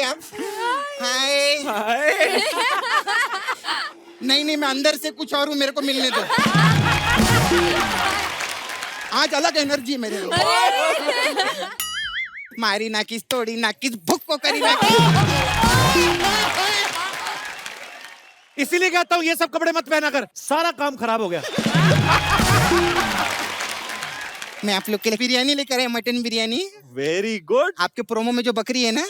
आप? हाय। नहीं, मैं अंदर से कुछ और हूँ, मेरे को मिलने दो। आज अलग एनर्जी है मेरे को। मारी नाकीस, तोड़ी नाकीस, भुक्को करी नाकीस। इसीलिए कहता हूँ ये सब कपड़े मत पहना कर, सारा काम खराब हो गया। मैं आप लोग के लिए बिरयानी लेकर आया, मटन बिरयानी। Very good. आपके प्रोमो में जो बकरी है ना,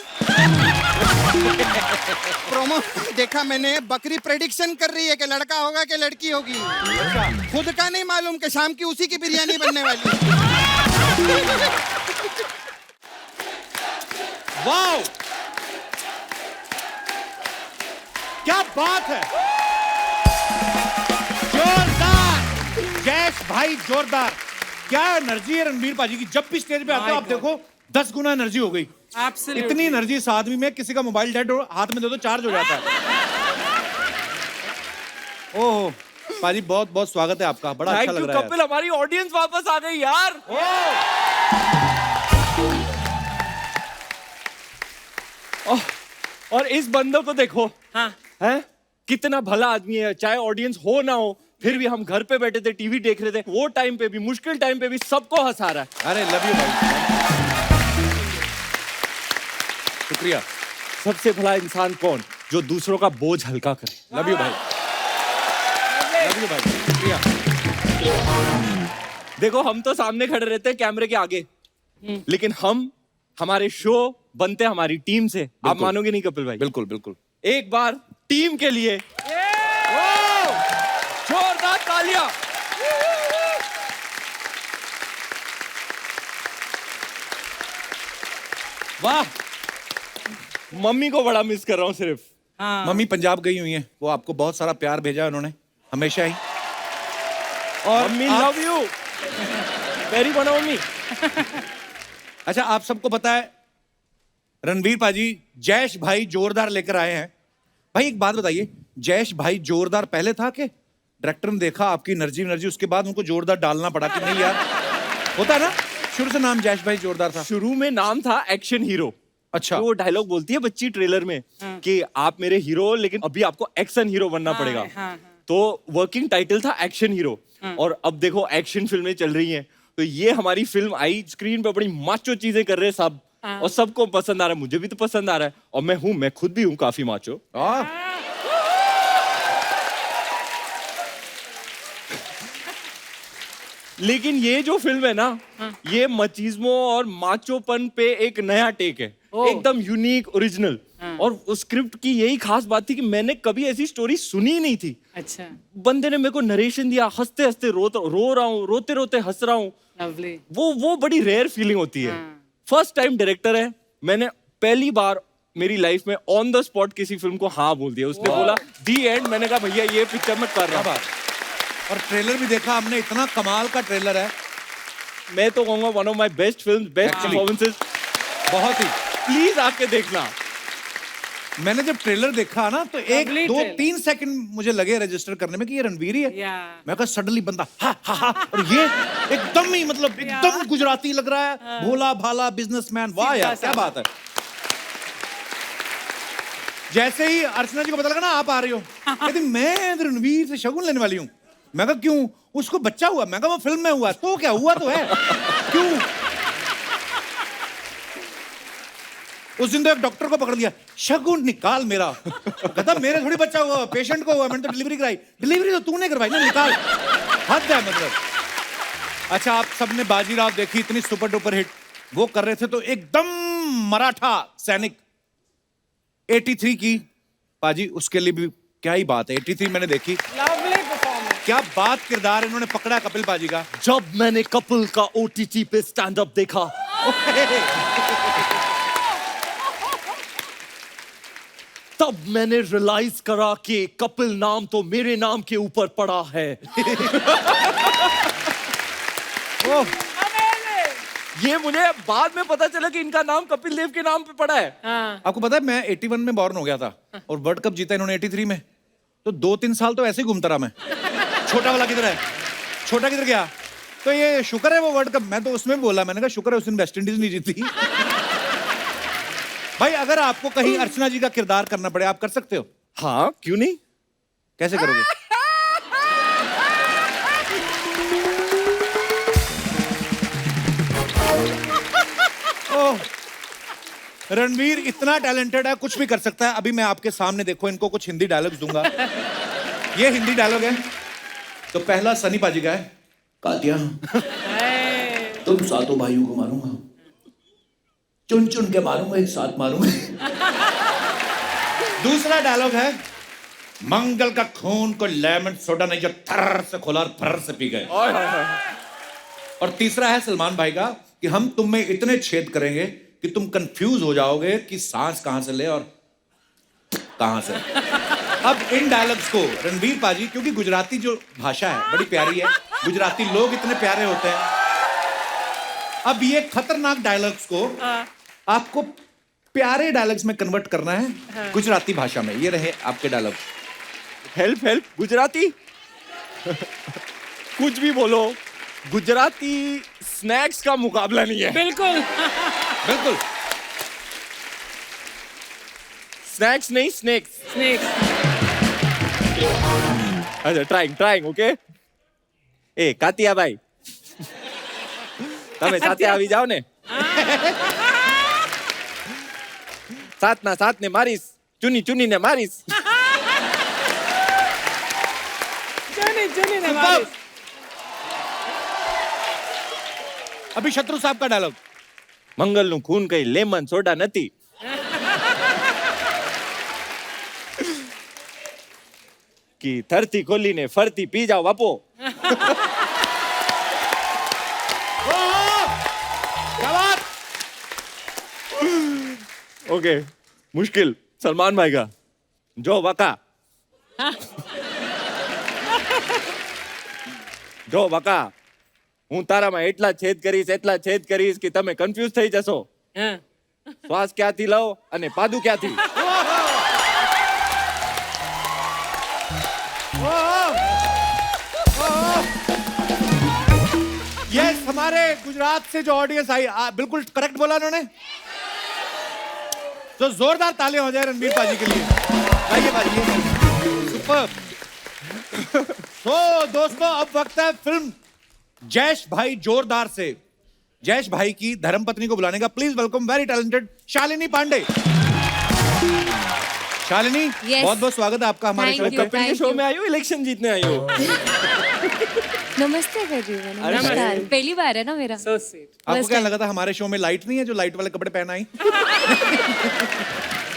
प्रोमो देखा मैंने, बकरी प्रेडिक्शन कर रही है कि लड़का होगा कि लड़की होगी। खुद का नहीं मालूम कि शाम की उसी की बिरयानी बनने वाली है। वाओ, क्या बात है, जोरदार जैश भाई, जोरदार। क्या एनर्जी है रणवीर पाजी की, जब भी स्टेज पे आते हो आप देखो 10 गुना एनर्जी हो गई। इतनी एनर्जी इस आदमी में, किसी का मोबाइल डेड हो हाथ में दे दो चार्ज हो जाता है। ओह पाजी, बहुत बहुत स्वागत है आपका, बड़ा अच्छा लग रहा है कपिल, हमारी ऑडियंस वापस आ गई यार। और इस बंदे को देखो, हाँ है कितना भला आदमी है, चाहे ऑडियंस हो ना हो, फिर भी हम घर पे बैठे थे, टीवी देख रहे थे, वो टाइम पे भी, मुश्किल टाइम पे भी सबको हंसा रहा है। अरे लव यू भाई, शुक्रिया। सबसे भला इंसान कौन, जो दूसरों का बोझ हल्का करे। लव यू भाई, लव यू भाई, शुक्रिया। देखो हम तो सामने खड़े रहते हैं कैमरे के आगे, लेकिन हमारे शो बनते हमारी टीम से। आप मानोगे नहीं कपिल भाई। बिल्कुल बिल्कुल। एक बार टीम के लिए जोरदार तालियां। वाह, मम्मी को बड़ा मिस कर रहा हूँ सिर्फ। मम्मी पंजाब गई हुई हैं, वो आपको बहुत सारा प्यार भेजा है उन्होंने हमेशा ही। और mummy love you very much mummy. अच्छा, आप सबको पता है रणवीर पाजी जैश भाई जोरदार लेकर आए हैं। भाई एक बात बताइए, जैश भाई जोरदार पहले था कि डायरेक्टर ने देखा आपकी एनर्जी उसके बाद उनको जोरदार डालना पड़ा कि नहीं यार? होता है ना, शुरू से नाम जैश भाई जोरदार था। शुरू में नाम था एक्शन हीरो। अच्छा, तो वो डायलॉग बोलती है बच्ची ट्रेलर में कि आप मेरे हीरो, लेकिन अभी आपको एक्शन हीरो बनना पड़ेगा। तो वर्किंग टाइटल था एक्शन हीरो। और अब देखो एक्शन फिल्में चल रही हैं, तो ये हमारी फिल्म आई, स्क्रीन पे बड़ी माचो चीजें कर रहे हैं सब, और सबको पसंद आ रहा है, मुझे भी तो पसंद आ रहा है, और मैं खुद भी हूँ काफी माचो। लेकिन ये जो फिल्म है ना, ये मचिज्मो और माचोपन पे एक नया टेक है, एकदम यूनिक, ओरिजिनल। और उस स्क्रिप्ट की यही खास बात थी कि मैंने कभी ऐसी स्टोरी सुनी ही नहीं थी। अच्छा, बंदे ने मेरे को नरेशन दिया, हंसते हंसते रो रहा हूँ, रोते रोते हंस रहा हूँ। वो बड़ी रेयर फीलिंग होती है। फर्स्ट टाइम डायरेक्टर है, मैंने पहली बार मेरी लाइफ में ऑन द स्पॉट किसी फिल्म को हाँ बोल दिया। उसने बोला दी एंड, मैंने कहा भैया ये पिक्चर मैं कर रहा हूँ। और ट्रेलर भी देखा हमने, इतना कमाल का ट्रेलर है। मैं तो कहूंगा one of my best films, best performances. बहुत ही, प्लीज आके देखना। मैंने जब ट्रेलर देखा ना तो 1-2-3 सेकंड मुझे लगे रजिस्टर करने में कि ये रणवीर ही है। मैं कहा सडनली बंदा हा, और ये एकदम ही मतलब एकदम गुजराती लग रहा है, भोला भाला बिजनेसमैन। वाह यार, क्या बात है। जैसे ही अर्चना जी को पता लगा ना आप आ रही हो, कहती मैं रणवीर से शगुन लेने वाली हूँ। मैं कहा क्यों? उसको बच्चा हुआ। मैं कहा वो फिल्म में हुआ, तो क्या हुआ तो है, क्यों? उस दिन तो एक डॉक्टर को पकड़ लिया, शगुन निकाल मेरा। कहता मेरे थोड़ी बच्चा हुआ, पेशेंट को हुआ, मैंने तो डिलीवरी कराई। डिलीवरी तो तूने करवाई ना, निकाल। हद है मतलब। अच्छा, आप सबने बाजीराव देखी, इतनी सुपर डुपर हिट, वो कर रहे थे तो एकदम मराठा सैनिक 83 की पाजी, उसके लिए भी क्या ही बात है। 83 मैंने देखी, क्या बात किरदार इन्होंने पकड़ा कपिल पाजी का। जब मैंने कपिल का OTT पे स्टैंड अप देखा, तब मैंने रियलाइज करा कि कपिल नाम तो मेरे नाम के ऊपर पड़ा है। ये मुझे बाद में पता चला कि इनका नाम कपिल देव के नाम पे पड़ा है। आपको पता है मैं 81 में बॉर्न हो गया था और वर्ल्ड कप जीता इन्होंने 83 में, तो 2-3 साल तो ऐसे ही घूमता रहा मैं। छोटा वाला किधर है, छोटा किधर गया? तो ये शुक्र है वो वर्ल्ड कप, मैं तो उसमें बोला, मैंने कहा शुक्र है उस दिन वेस्ट इंडीज नहीं जीती। भाई अगर आपको कहीं अर्चना जी का किरदार करना पड़े, आप कर सकते हो? हाँ, क्यों नहीं? कैसे करोगे? ओह, रणवीर इतना टैलेंटेड है, कुछ भी कर सकता है। अभी मैं आपके सामने, देखो, इनको कुछ हिंदी डायलॉग्स दूंगा। ये हिंदी डायलॉग है। तो पहला सनी पाजी का है। कातिया, तुम सातों भाइयों को मारूंगा, चुन चुन के मारूंगा, एक साथ मारूंगा। दूसरा डायलॉग है, मंगल का खून को लेमन सोडा नहीं जो थर से खोला और फर से पी गए। और तीसरा है सलमान भाई का कि हम तुम में इतने छेद करेंगे कि तुम कंफ्यूज हो जाओगे कि सांस कहां से ले और कहां से। अब इन डायलॉग्स को रणवीर पाजी, क्योंकि गुजराती जो भाषा है बड़ी प्यारी है, गुजराती लोग इतने प्यारे होते हैं, अब ये खतरनाक डायलॉग्स को आपको प्यारे डायलॉग्स में कन्वर्ट करना है गुजराती भाषा में। ये रहे आपके डायलॉग। Help help, Gujarati. कुछ भी बोलो, गुजराती स्नैक्स का मुकाबला नहीं है। बिल्कुल बिल्कुल। स्नैक्स नहीं, स्नेक्स। स्नेक्स। अच्छा, ट्राइंग, ओके। ए कातिया भाई, તમે સાથે આવી જાઓ ને. સાત ને મારીશ, ચુની ને મારીશ. चुनी ने मारिस। अभी शत्रु साहब का डायलॉग। મંગલ નું ખૂન કઈ લેમન સોડા નથી. कि थरती खोली ने फरती पी जाओ बापो. ओके, मुश्किल सलमान भाई का जो वका जो वका હું તારામાં એટલા છેદ કરીશ કે તમે કન્ફ્યુઝ થઈ જશો. શ્વાસ ક્યાંથી લઉં અને પાદુ ક્યાંથી. यस, हमारे गुजरात से जो ऑडियंस आई, बिल्कुल करेक्ट बोला उन्होंने। तो जोरदार तालियां हो जाए रणवीर पाजी के लिए। आइए पाजी, सुपर। तो दोस्तों, अब वक्त है फिल्म जैश भाई जोरदार से जैश भाई की धर्मपत्नी को बुलाने का। Please welcome very talented Shalini Pandey. Shalini, बहुत बहुत स्वागत है आपका हमारे शो। कपिल के शो में आई हो, इलेक्शन जीतने आई हो. नमस्ते everyone, नमस्कार। पहली बार है ना मेरा। So sweet. आपको क्या लगा था हमारे शो में लाइट नहीं है, जो लाइट वाले कपड़े पहन आई?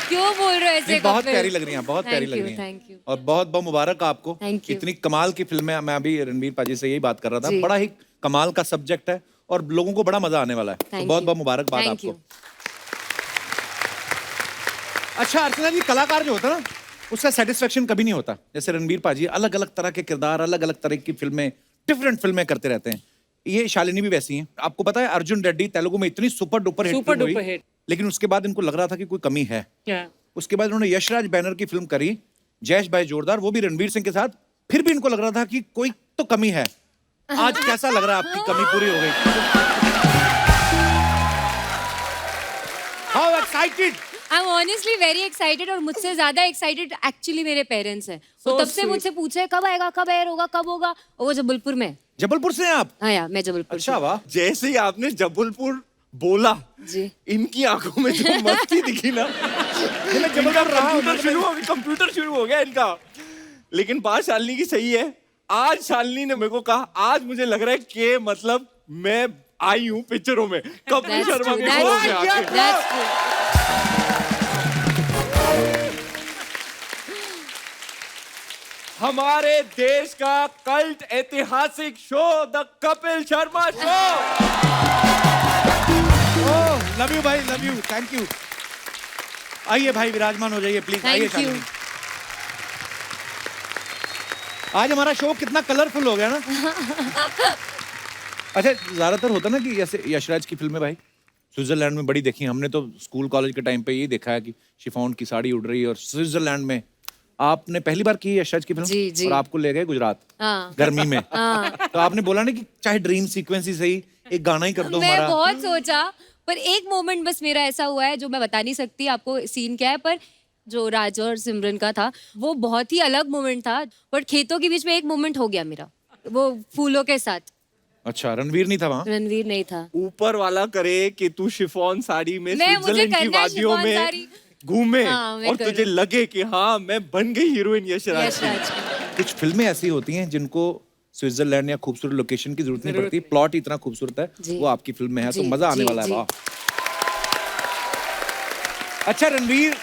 क्यों बोल रहे हो ऐसे? बहुत प्यारी लग रही हैं, बहुत प्यारी लग रही हैं। Thank you. और बहुत बहुत मुबारक आपको। Thank you. इतनी कमाल की फिल्म है। मैं अभी रणवीर पाजी से यही बात कर रहा था, जी। बड़ा ही कमाल का सब्जेक्ट है और लोगों को बड़ा मजा आने वाला है। तो बहुत बहुत मुबारकबाद आपको। अच्छा अर्चना जी, कलाकार जो होता है ना, उसका सेटिस्फेक्शन कभी नहीं होता। जैसे रणवीर पाजी अलग अलग तरह के किरदार, अलग अलग तरह की फिल्में, डिफरेंट फिल्में करते रहते हैं। ये शालिनी भी वैसी हैं। आपको पता है अर्जुन रेड्डी तेलुगु में इतनी सुपर डुपर हिट Super हुई, duper hit. लेकिन उसके बाद इनको लग रहा था कि कोई कमी है। क्या? उसके बाद उन्होंने यशराज बैनर की फिल्म करी जैश भाई जोरदार, वो भी रणवीर सिंह के साथ। फिर भी इनको लग रहा था कि कोई तो कमी है। आज कैसा लग रहा है आपकी कमी पूरी हो गई? How excited? I am honestly very excited, और मुझसे ज्यादा एक्साइटेड एक्चुअली मेरे पेरेंट्स हैं। So वो तब से sweet. मुझसे पूछे कब आएगा, कब एयर होगा, कब होगा। और वो जबलपुर में। जबलपुर से हैं आप? हाँ यार, मैं जबलपुर अच्छा, वाह। जैसे ही आपने जबलपुर बोला, जी। इनकी आंखों में जो मस्ती दिखी ना, कंप्यूटर शुरू हो गया इनका। लेकिन बात शालिनी की सही है। आज शालिनी ने मेरे को कहा, आज मुझे लग रहा है कि मतलब मैं आई हूँ पिक्चरों में, कपिल That's शर्मा true, के शो में आके। that's true. हमारे देश का कल्ट ऐतिहासिक show the Kapil Sharma show. Love you भाई, लव यू, थैंक यू। आइए भाई, विराजमान हो जाइए प्लीज। आइए Thank you. शालिनी। आज हमारा शो कितना कलरफुल हो गया ना। अच्छा, ज्यादातर होता ना कि जैसे यशराज की फिल्में भाई स्विट्जरलैंड में बड़ी देखी हैं हमने। तो स्कूल कॉलेज के टाइम पे यही देखा है कि शिफॉन की साड़ी उड़ रही है, और स्विट्जरलैंड में आपने पहली बार की यशराज की फिल्म। जी, जी। और आपको ले गए गुजरात हाँ। गर्मी में। तो आपने बोला ना कि चाहे ड्रीम सीक्वेंस ही सही, एक गाना ही कर दो मैं हमारा। बहुत सोचा, पर एक मोमेंट बस मेरा ऐसा हुआ है जो मैं बता नहीं सकती आपको सीन क्या है, पर जो राज और सिमरन का था वो बहुत ही अलग मोमेंट था। बट खेतों के बीच में एक मोमेंट हो गया मेरा, वो फूलों के साथ। अच्छा, रणवीर नहीं था वहाँ? रणवीर नहीं था। ऊपर वाला करे कि तू शिफॉन साड़ी में मैं मुझे स्विट्जरलैंड की करना है वादियों शिफॉन में साड़ी। घूमे हाँ, मैं और तुझे करूँ। लगे कि हाँ मैं बन गई हीरोइन यशराज यश की। राज की। कुछ फिल्में ऐसी होती हैं जिनको स्विट्जरलैंड या खूबसूरत लोकेशन की जरूरत नहीं पड़ती, प्लॉट इतना खूबसूरत है, जी। वो आपकी फिल्म में है, तो जी, मजा आने जी, वाला है। जी। वाह। अच्छा, रणवीर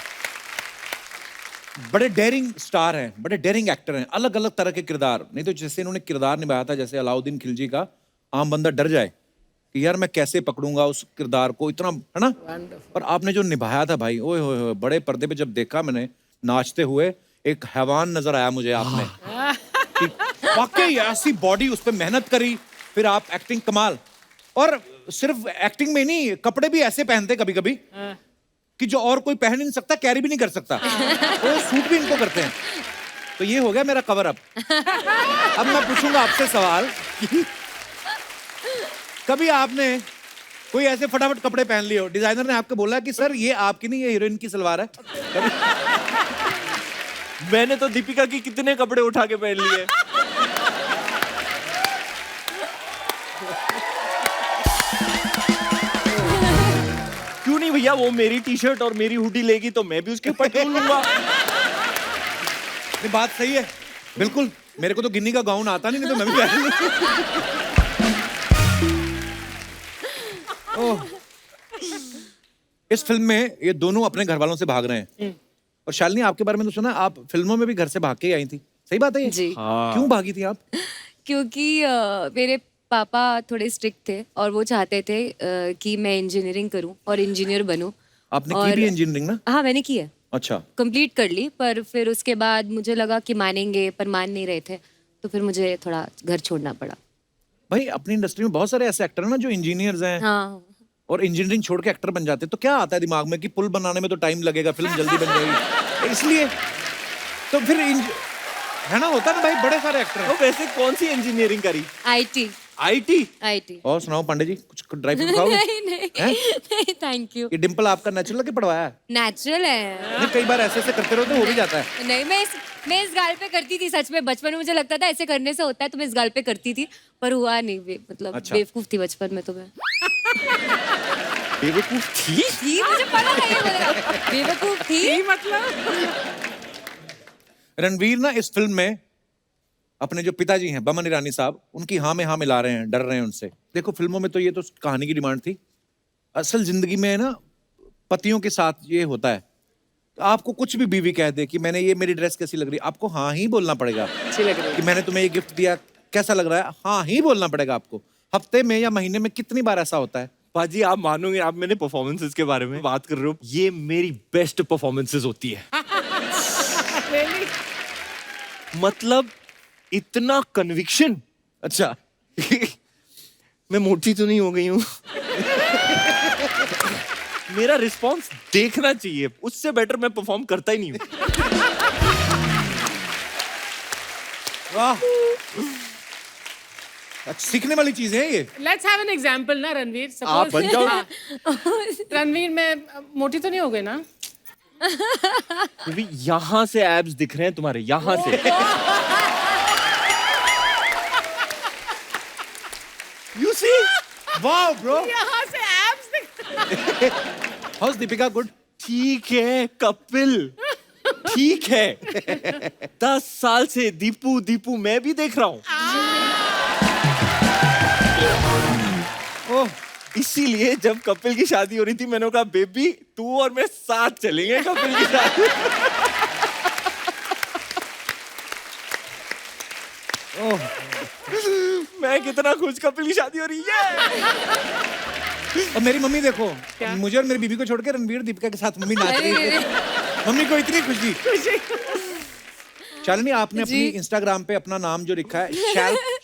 बड़े डेयरिंग स्टार हैं, बड़े डेयरिंग एक्टर हैं, अलग अलग तरह के किरदार। नहीं तो जैसे इन्होंने किरदार निभाया था, जैसे अलाउद्दीन खिलजी का, आम बंदा डर जाए कि यार मैं कैसे पकड़ूंगा उस किरदार को, इतना, है ना? पर आपने जो निभाया था भाई, ओए होए होए, बड़े पर्दे पे जब देखा मैंने नाचते हुए, एक हैवान नजर आया मुझे आपने। कि वाकई ऐसी बॉडी, उस पर मेहनत करी, फिर आप एक्टिंग कमाल। और सिर्फ एक्टिंग में नहीं, कपड़े भी ऐसे पहनते कभी कभी कि जो और कोई पहन ही नहीं सकता, कैरी भी नहीं कर सकता, तो सूट भी इनको करते हैं। तो ये हो गया मेरा कवर अप। अब मैं पूछूंगा आपसे सवाल कि कभी आपने कोई ऐसे फटाफट कपड़े पहन लिए हो, डिजाइनर ने आपको बोला कि सर ये आपकी नहीं, ये हीरोइन की सलवार है? मैंने तो दीपिका की कितने कपड़े उठा के पहन लिए। क्यों नहीं भैया, वो मेरी टी शर्ट और मेरी हुडी लेगी तो मैं भी उसके ऊपर ढूंढ लूंगा। ये बात सही है, बिल्कुल। मेरे को तो गिन्नी का गाउन आता नहीं तो मैं भी पहन लूं। ओह। इस फिल्म में ये दोनों अपने घर वालों से भाग रहे हैं। और शालिनी, आपके बारे में तो सुना, आप फिल्मों में भी घर से भाग के ही आई थी, सही बात है ये? जी। क्यों भागी थी आप? क्योंकि मेरे पापा थोड़े स्ट्रिक्ट थे और वो चाहते थे कि मैं इंजीनियरिंग करूं और इंजीनियर बनूं। आपने की भी इंजीनियरिंग ना? हाँ, मैंने की है, अच्छा। कंप्लीट कर ली। पर फिर उसके बाद मुझे लगा कि मानेंगे, पर मान नहीं रहे थे, तो फिर मुझे थोड़ा घर छोड़ना पड़ा। भाई, अपनी इंडस्ट्री में बहुत सारे ऐसे एक्टर हैं ना जो इंजीनियर्स हैं हाँ, और इंजीनियरिंग छोड़ के एक्टर बन जाते हैं। तो क्या आता है दिमाग में कि पुल बनाने में तो टाइम लगेगा, फिल्म जल्दी बन जाएगी, इसलिए तो फिर है ना, होता है ना भाई, बड़े सारे एक्टर तो हैं। वैसे कौन सी इंजीनियरिंग करी? आईटी। आईटी। और सुनाओ पांडे जी, कुछ ड्राई फ्रूट खाओ? नहीं नहीं, थैंक यू। ये डिंपल आपका नेचुरल के पड़वाया है? नेचुरल है। नहीं, कई बार ऐसे ऐसे करते रहो तो हो भी जाता है। नहीं, मैं इस गाल पे करती थी सच में। बचपन में मुझे लगता था ऐसे करने से होता है, तो मैं इस गाल पे करती थी, पर हुआ नहीं। मतलब अच्छा। बेवकूफ थी बचपन में तो मैं। बेवकूफ थी? मुझे पता था ये बोलेगा। बेवकूफ थी मतलब रणवीर ना इस फिल्म में अपने जो पिताजी हैं बमन ईरानी साहब, उनकी हाँ में हाँ मिला रहे हैं, डर रहे हैं उनसे। देखो, फिल्मों में तो ये तो कहानी की डिमांड थी, असल जिंदगी में ना पतियों के साथ ये होता है। तो आपको कुछ भी बीवी कह दे कि मैंने ये, मेरी ड्रेस कैसी लग रही है, आपको हाँ ही बोलना पड़ेगा। अच्छी लग रही है। कि मैंने तुम्हें ये गिफ्ट दिया, कैसा लग रहा है, हाँ ही बोलना पड़ेगा आपको। हफ्ते में या महीने में कितनी बार ऐसा होता है? बाजी, आप मानोगे, आप मैंने परफॉर्मेंसेस के बारे में बात कर रहे हो, ये मेरी बेस्ट परफॉर्मेंसेस होती है। मतलब इतना कन्विक्शन। अच्छा। मैं मोटी तो नहीं हो गई हूँ? मेरा रिस्पॉन्स देखना चाहिए, उससे बेटर मैं परफॉर्म करता ही नहीं हूँ। वाह, सीखने वाली चीज है ये। लेट्स हैव एन एग्जांपल ना रणवीर। आप बन जाओ। रणवीर, मैं मोटी तो नहीं हो गई ना? अभी यहाँ से एब्स दिख रहे हैं तुम्हारे, यहाँ से। You see? वाह ब्रो। यहाँ से एब्स दिख। House Deepika good? ठीक है कपिल, ठीक है। 10 साल से दीपू दीपू मैं भी देख रहा हूँ। ओह, इसीलिए जब कपिल की शादी हो रही थी, मैंने कहा बेबी तू और मैं साथ चलेंगे कपिल की शादी। ओह, मैं कितना खुश, कपिल की शादी हो रही है। और मेरी मम्मी देखो, मुझे और मेरी बीबी को छोड़ के रणवीर दीपिका के साथ मम्मी नाच रही थी। मम्मी को इतनी खुशी। शालिनी, आपने अपनी इंस्टाग्राम पे अपना नाम जो लिखा है,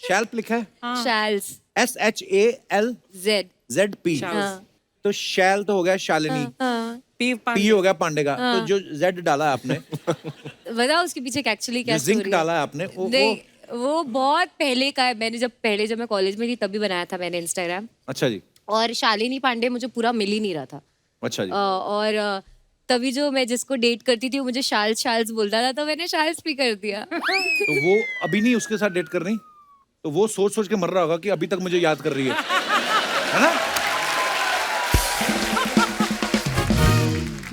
शैल्प लिखा है, शैल्स, SHALZP। तो शैल तो हो गया शालिनी, पी हो गया पांडे का, तो जो जेड डाला है आपने, बताओ उसके पीछे एक्चुअली क्या जो जिंक स्टोरी है? डाला है आपने, नहीं, वो बहुत पहले का है। मैंने जब मैं कॉलेज में थी तभी बनाया था मैंने इंस्टाग्राम। अच्छा जी। और शालिनी पांडे मुझे पूरा मिल ही नहीं रहा था। अच्छा जी। और तभी जो मैं जिसको डेट करती थी वो मुझे शाल्स बोलता था, तो मैंने शाल्स भी कर दिया। तो वो अभी नहीं उसके साथ डेट कर रही, तो वो सोच सोच के मर रहा होगा कि अभी तक मुझे याद कर रही है ना?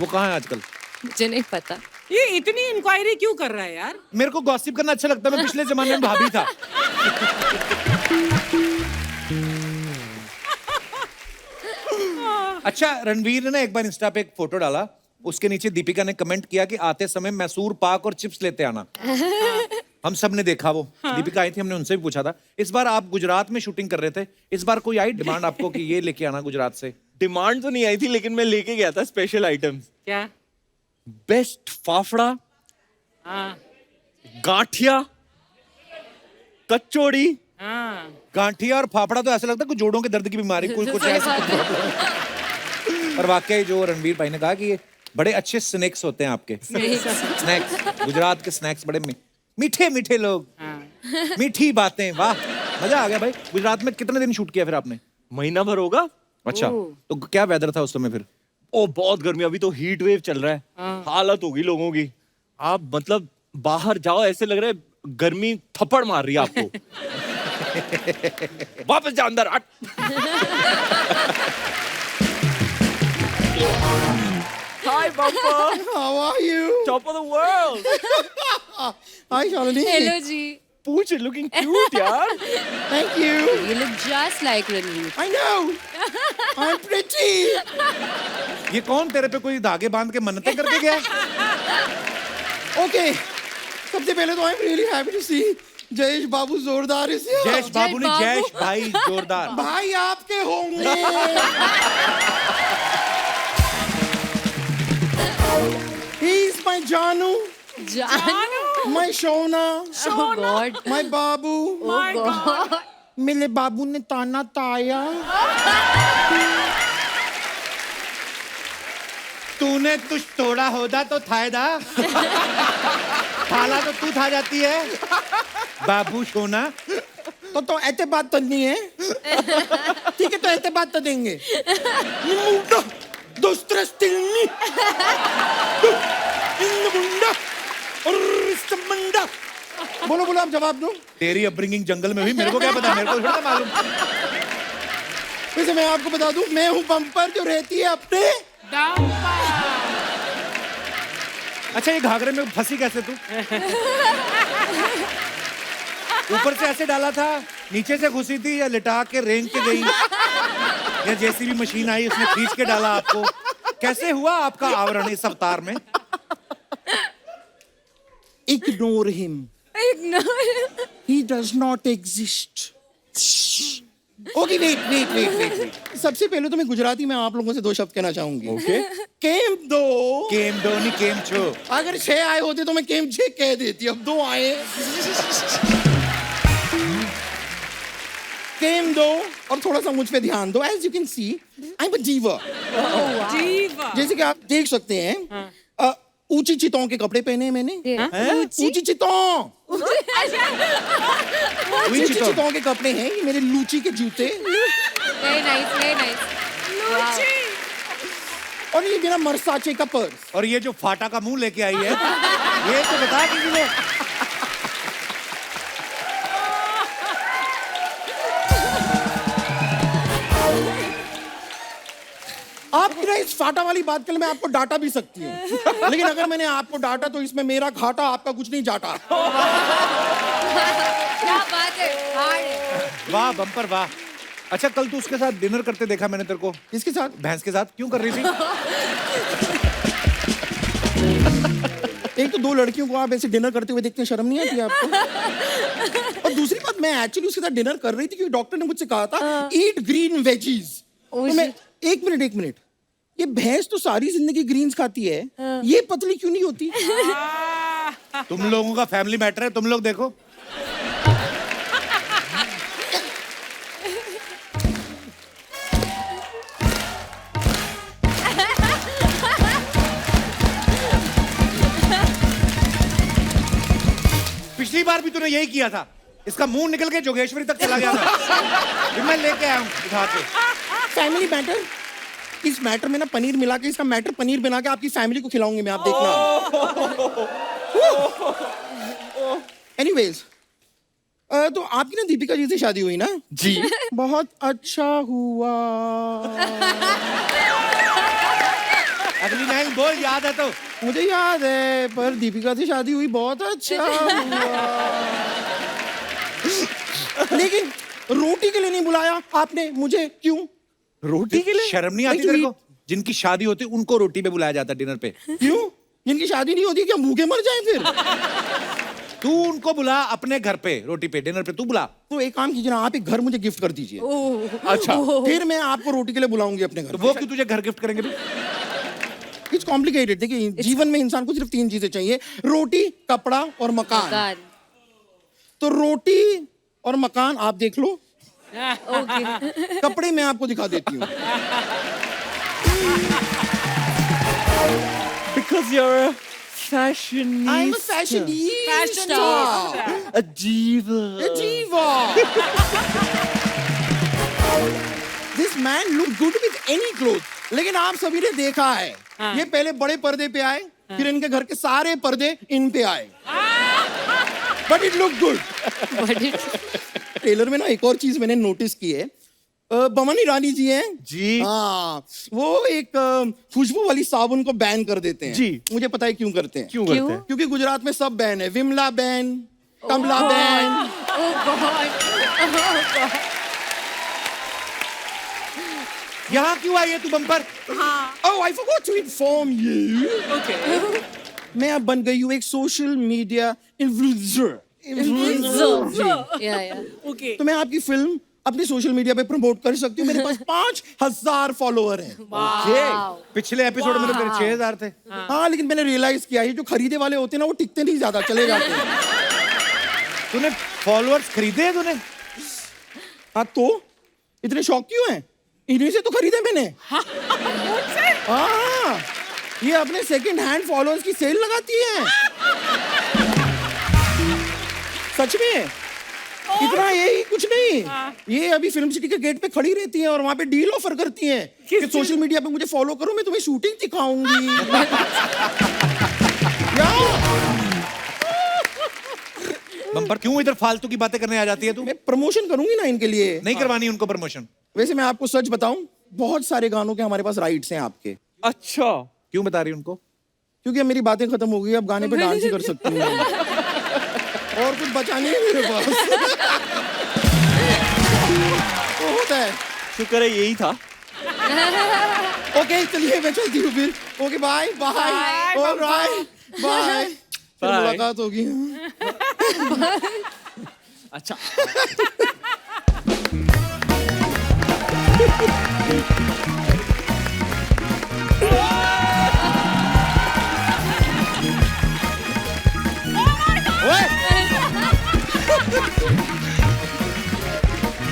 वो कहाँ है आजकल? मुझे नहीं पता। ये इतनी इंक्वायरी क्यों कर रहा है यार? मेरे को गॉसिप करना अच्छा लगता है, मैं पिछले जमाने में भाभी था। अच्छा, रणवीर ने ना एक बार इंस्टा पे एक फोटो डाला, उसके नीचे दीपिका ने कमेंट किया कि आते समय मैसूर पाक और चिप्स लेते आना। हम सब ने देखा वो। दीपिका आई थी, हमने उनसे भी पूछा था। इस बार आप गुजरात में शूटिंग कर रहे थे, इस बार कोई आई डिमांड आपको कि ये लेके आना गुजरात से? डिमांड तो नहीं आई थी, लेकिन मैं लेके गया था स्पेशल आइटम्स। क्या? बेस्ट फाफड़ा, हाँ गांठिया, कचौड़ी। हाँ। गांठिया और फाफड़ा तो ऐसा लगता है कुछ जोड़ों के दर्द की बीमारी, कुछ ऐसा। और वाकई जो रणवीर भाई ने कहा कि ये बड़े अच्छे स्नैक्स होते हैं आपके। स्नैक्स, गुजरात के स्नैक्स बड़े मीठे मीठे लोग, मीठी बातें। वाह, मजा आ गया भाई। गुजरात में कितने दिन शूट किया फिर आपने? महीना भर होगा। अच्छा, तो क्या वेदर था उस समय फिर? ओ बहुत गर्मी, अभी तो हीट वेव चल रहा है। हालत होगी लोगों की। आप मतलब बाहर जाओ, ऐसे लग रहा है गर्मी थप्पड़ मार रही है आपको। वापस जा अंदर। Hi, Bumper. How are you? Top of the world. Hi, Shalini. Hello ji. Pooch is looking cute, यार। Thank you. You look just like Ranveer. I know. I'm pretty. ये कौन तेरे पे कोई धागे बांध के मन्नतें करके गया? Okay. सबसे पहले तो I'm really happy to see Jayesh बाबू जोरदार इस जयेश बाबू ने जयेश भाई जोरदार। भाई आपके होंगे। He's my Janu, my Shona, Oh God. my Babu. Oh God. मेरे बाबू ने ताना ताया। तूने तुझ तोड़ा होदा तो थायदा। थाला तो तू था जाती है। बाबू सोना। तो ऐसे बात तो नहीं है। ठीक है, तो ऐसे बात तो देंगे। दोस्त्र स्टिलनी। बोलो बोलो, आप जवाब दो। तेरी अपब्रिंगिंग जंगल में हुई, मेरे को क्या पता, मेरे को थोड़ा ना मालूम। वैसे मैं आपको बता दूं, मैं हूँ बम्पर जो रहती है अपने। अच्छा, ये घाघरे में फंसी कैसे तू? ऊपर से ऐसे डाला था, नीचे से घुसी थी, या लिटा के रेंग के गई, या जेसीबी मशीन आई उसने खींच के डाला आपको? कैसे हुआ आपका आवरण इस अवतार में? Ignore him. Ignore. He does not exist. Okay, wait. सबसे पहले तो मैं गुजराती में आप लोगों से 2 शब्द कहना चाहूंगी। ओके। केम दो। केम दो नहीं केम छो। अगर 6 आए होते तो मैं केम 6 कह देती, अब 2 आए। केम दो, और थोड़ा सा मुझ पे ध्यान दो। As you can see, I'm a diva. जीवा। जैसे कि आप देख सकते हैं, ऊंची चितों के कपड़े पहने हैं मैंने। ऊंची चितों। ऊंची चितों के कपड़े हैं, ये मेरे लूची के जूते। Very nice, very nice. और ये मेरा मर्साचे का पर्स। और ये जो फाटा का मुंह लेके आई है, ये तो बता किसी को। आपकी ना इस फाटा वाली बात के लिए मैं आपको डांटा भी सकती हूँ, लेकिन अगर मैंने आपको डांटा तो इसमें मेरा घाटा, आपका कुछ नहीं जाटा। क्या बात है, हार्ड है। वाह बम्पर वाह। अच्छा, कल तू उसके साथ डिनर करते देखा मैंने तेरे को। किसके साथ? भैंस के साथ। क्यों कर रही थी? एक तो 2 लड़कियों को आप ऐसे डिनर करते हुए देखते हैं, शर्म नहीं आती आपको? और दूसरी बात, मैं एक्चुअली उसके साथ डिनर कर रही थी क्योंकि डॉक्टर ने मुझसे कहा था ईट ग्रीन वेजीज। तो मैं एक मिनट, ये भैंस तो सारी जिंदगी ग्रीन्स खाती है, ये पतली क्यों नहीं होती? तुम लोगों का फैमिली मैटर है, तुम लोग देखो। पिछली बार भी तूने यही किया था। इसका मुंह निकल के जोगेश्वरी तक चला गया था। फिर मैं लेके आया हूँ उठा के। फैमिली मैटर, इस मैटर में ना पनीर मिला के इसका मैटर पनीर बना के आपकी फैमिली को खिलाऊंगी मैं, आप देखना। एनीवेज, तो आपकी ना दीपिका जी से शादी हुई ना? जी। बहुत अच्छा हुआ। अगली लाइन बोल, याद है तो। मुझे याद है, पर दीपिका से शादी हुई, बहुत अच्छा हुआ। लेकिन रोटी के लिए नहीं बुलाया आपने मुझे, क्यों? रोटी के लिए? शर्म नहीं आती तेरे को? जिनकी शादी होती है उनको रोटी पे बुलाया जाता है डिनर पे। क्यों? जिनकी शादी नहीं होती क्या भूखे मर जाएं फिर? तू उनको बुला अपने घर पे, रोटी पे, डिनर पे तू बुला। तो एक काम कीजिए ना, आप एक घर मुझे गिफ्ट कर दीजिए। अच्छा। फिर मैं आपको रोटी के लिए बुलाऊंगी अपने घर। तो वो क्यों तुझे घर गिफ्ट करेंगे भी? It's complicated. देखिए, जीवन में इंसान को सिर्फ 3 चीजें चाहिए, रोटी, कपड़ा और मकान। God. तो रोटी और मकान आप देख लो, Okay. कपड़े मैं आपको दिखा देती हूँ। Because you're a fashionista. I'm a fashionista. A diva. Jiva. This man look good with any clothes. लेकिन आप सभी ने देखा है, ये पहले बड़े पर्दे पे आए, फिर इनके घर के सारे पर्दे इन पे आए। But it look good. Trailer में ना एक और चीज मैंने नोटिस की है, बमन ईरानी जी हैं जी। हाँ, वो एक खुशबू वाली साबुन को बैन कर देते हैं। जी। मुझे पता है क्यों करते हैं। क्यों करते हैं? क्योंकि गुजरात में सब बैन है, विमला बैन, कमला बैन। यहाँ क्यों आई है तू bumper? Oh, I forgot to inform you. मैं अब बन गई हूँ एक social media influencer. Yeah, yeah. Okay. तो मैं आपकी फिल्म अपनी सोशल मीडिया पे प्रमोट कर सकती हूँ। मेरे पास 5000 फॉलोअर हैं। पिछले एपिसोड में तो तेरे 6000 थे। हाँ, लेकिन मैंने रियलाइज किया है, जो खरीदे वाले होते हैं ना, वो टिकते नहीं, ज्यादा चले जाते हैं। तूने फॉलोअर्स खरीदे हैं तूने? हाँ, तो इतने शौक क्यों हैं? इन्हीं से तो खरीदे मैंने। हाँ, ये अपने सेकंड हैंड फॉलोअर्स की सेल लगाती हैं। सच में, इतना यही कुछ नहीं, ये अभी फिल्म सिटी के गेट पे खड़ी रहती हैं और वहां पे डील ऑफर करती हैं कि सोशल मीडिया पे मुझे फॉलो करो, मैं तुम्हें शूटिंग दिखाऊंगी। बम्पर क्यों इधर फालतू की बातें करने आ जाती है तू? मैं प्रमोशन करूंगी ना इनके लिए। नहीं करवानी उनको प्रमोशन? वैसे मैं आपको सच बताऊं, बहुत सारे गानों के हमारे पास राइट्स हैं आपके। अच्छा। क्यों बता रही उनको? क्योंकि अब मेरी बातें खत्म हो गई, अब गाने पे डांस ही कर सकती हूँ। और कुछ बचा नहीं है मेरे पास। तो होता है। शुक्र है यही था। ओके, चलिए मैं चलती हूँ फिर। Okay, bye bye. Alright, bye. फिर Bye. मुलाकात होगी। अच्छा। ओए!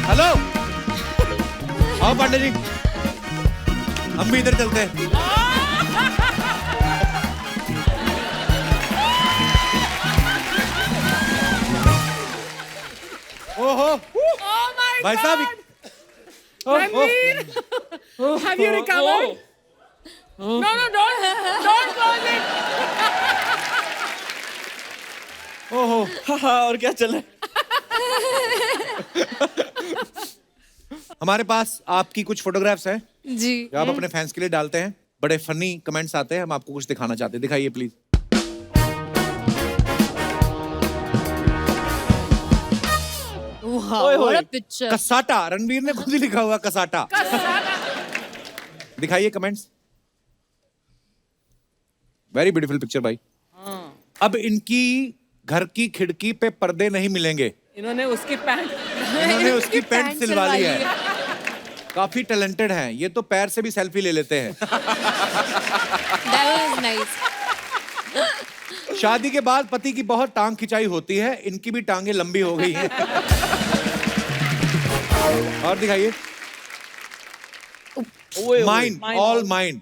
हेलो, आओ पांडे जी, हम भी इधर चलते हैं। ओहो, Oh my भाई साहब, Ranveer, have you recovered? No, don't close it. ओहो, हाँ, और क्या चल रहा है? हमारे पास आपकी कुछ फोटोग्राफ्स हैं जी। जो आप अपने फैंस के लिए डालते हैं। बड़े फनी कमेंट्स आते हैं, हम आपको कुछ दिखाना चाहते हैं। दिखाइए प्लीज। Wow, ओए, what ओए। a picture. कसाटा, रणवीर ने खुद ही लिखा हुआ कसाटा। दिखाइए कमेंट्स। वेरी ब्यूटीफुल पिक्चर भाई। अब इनकी घर की खिड़की पे पर्दे नहीं मिलेंगे, इन्होंने उसकी पैंट इन्होंने उसकी पैंट सिलवा ली है। काफी टैलेंटेड हैं ये, तो पैर से भी सेल्फी ले लेते हैं। That was nice. शादी के बाद पति की बहुत टांग खिंचाई होती है, इनकी भी टांगे लंबी हो गई हैं। और दिखाइए। Mine, all mine.